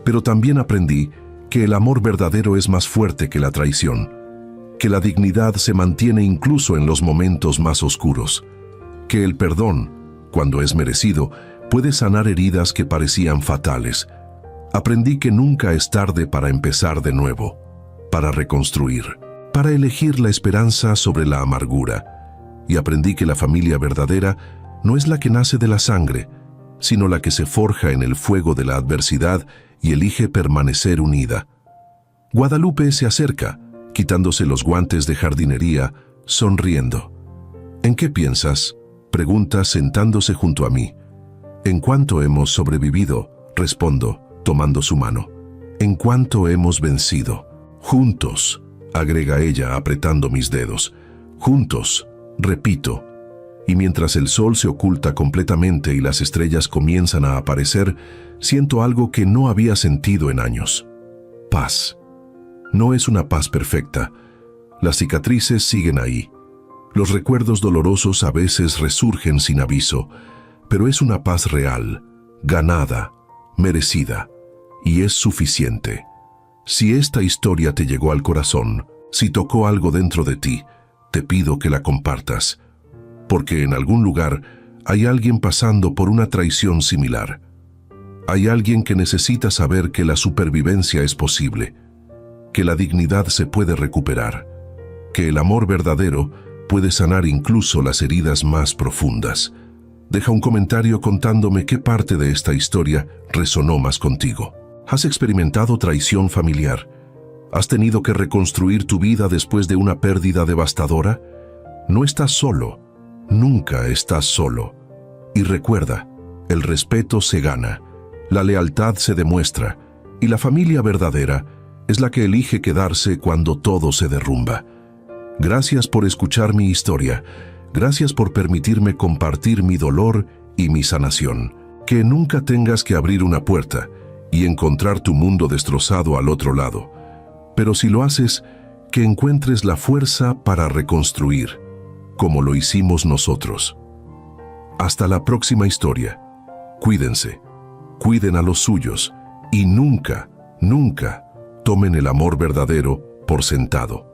Speaker 1: Pero también aprendí que el amor verdadero es más fuerte que la traición, que la dignidad se mantiene incluso en los momentos más oscuros, que el perdón, cuando es merecido, puede sanar heridas que parecían fatales. Aprendí que nunca es tarde para empezar de nuevo, para reconstruir, para elegir la esperanza sobre la amargura. Y aprendí que la familia verdadera no es la que nace de la sangre, sino la que se forja en el fuego de la adversidad y elige permanecer unida. Guadalupe se acerca, quitándose los guantes de jardinería, sonriendo. ¿En qué piensas?, pregunta sentándose junto a mí. ¿En cuánto hemos sobrevivido?, respondo, tomando su mano. ¿En cuánto hemos vencido? Juntos, agrega ella apretando mis dedos. Juntos, repito. Y mientras el sol se oculta completamente y las estrellas comienzan a aparecer, siento algo que no había sentido en años. Paz. No es una paz perfecta. Las cicatrices siguen ahí. Los recuerdos dolorosos a veces resurgen sin aviso, pero es una paz real, ganada, merecida, y es suficiente. Si esta historia te llegó al corazón, si tocó algo dentro de ti, te pido que la compartas, porque en algún lugar hay alguien pasando por una traición similar. Hay alguien que necesita saber que la supervivencia es posible, que la dignidad se puede recuperar, que el amor verdadero puede sanar incluso las heridas más profundas. Deja un comentario contándome qué parte de esta historia resonó más contigo. ¿Has experimentado traición familiar? ¿Has tenido que reconstruir tu vida después de una pérdida devastadora? No estás solo, nunca estás solo. Y recuerda, el respeto se gana, la lealtad se demuestra, y la familia verdadera es la que elige quedarse cuando todo se derrumba. Gracias por escuchar mi historia. Gracias por permitirme compartir mi dolor y mi sanación. Que nunca tengas que abrir una puerta y encontrar tu mundo destrozado al otro lado. Pero si lo haces, que encuentres la fuerza para reconstruir, como lo hicimos nosotros. Hasta la próxima historia. Cuídense, cuiden a los suyos y nunca, nunca tomen el amor verdadero por sentado.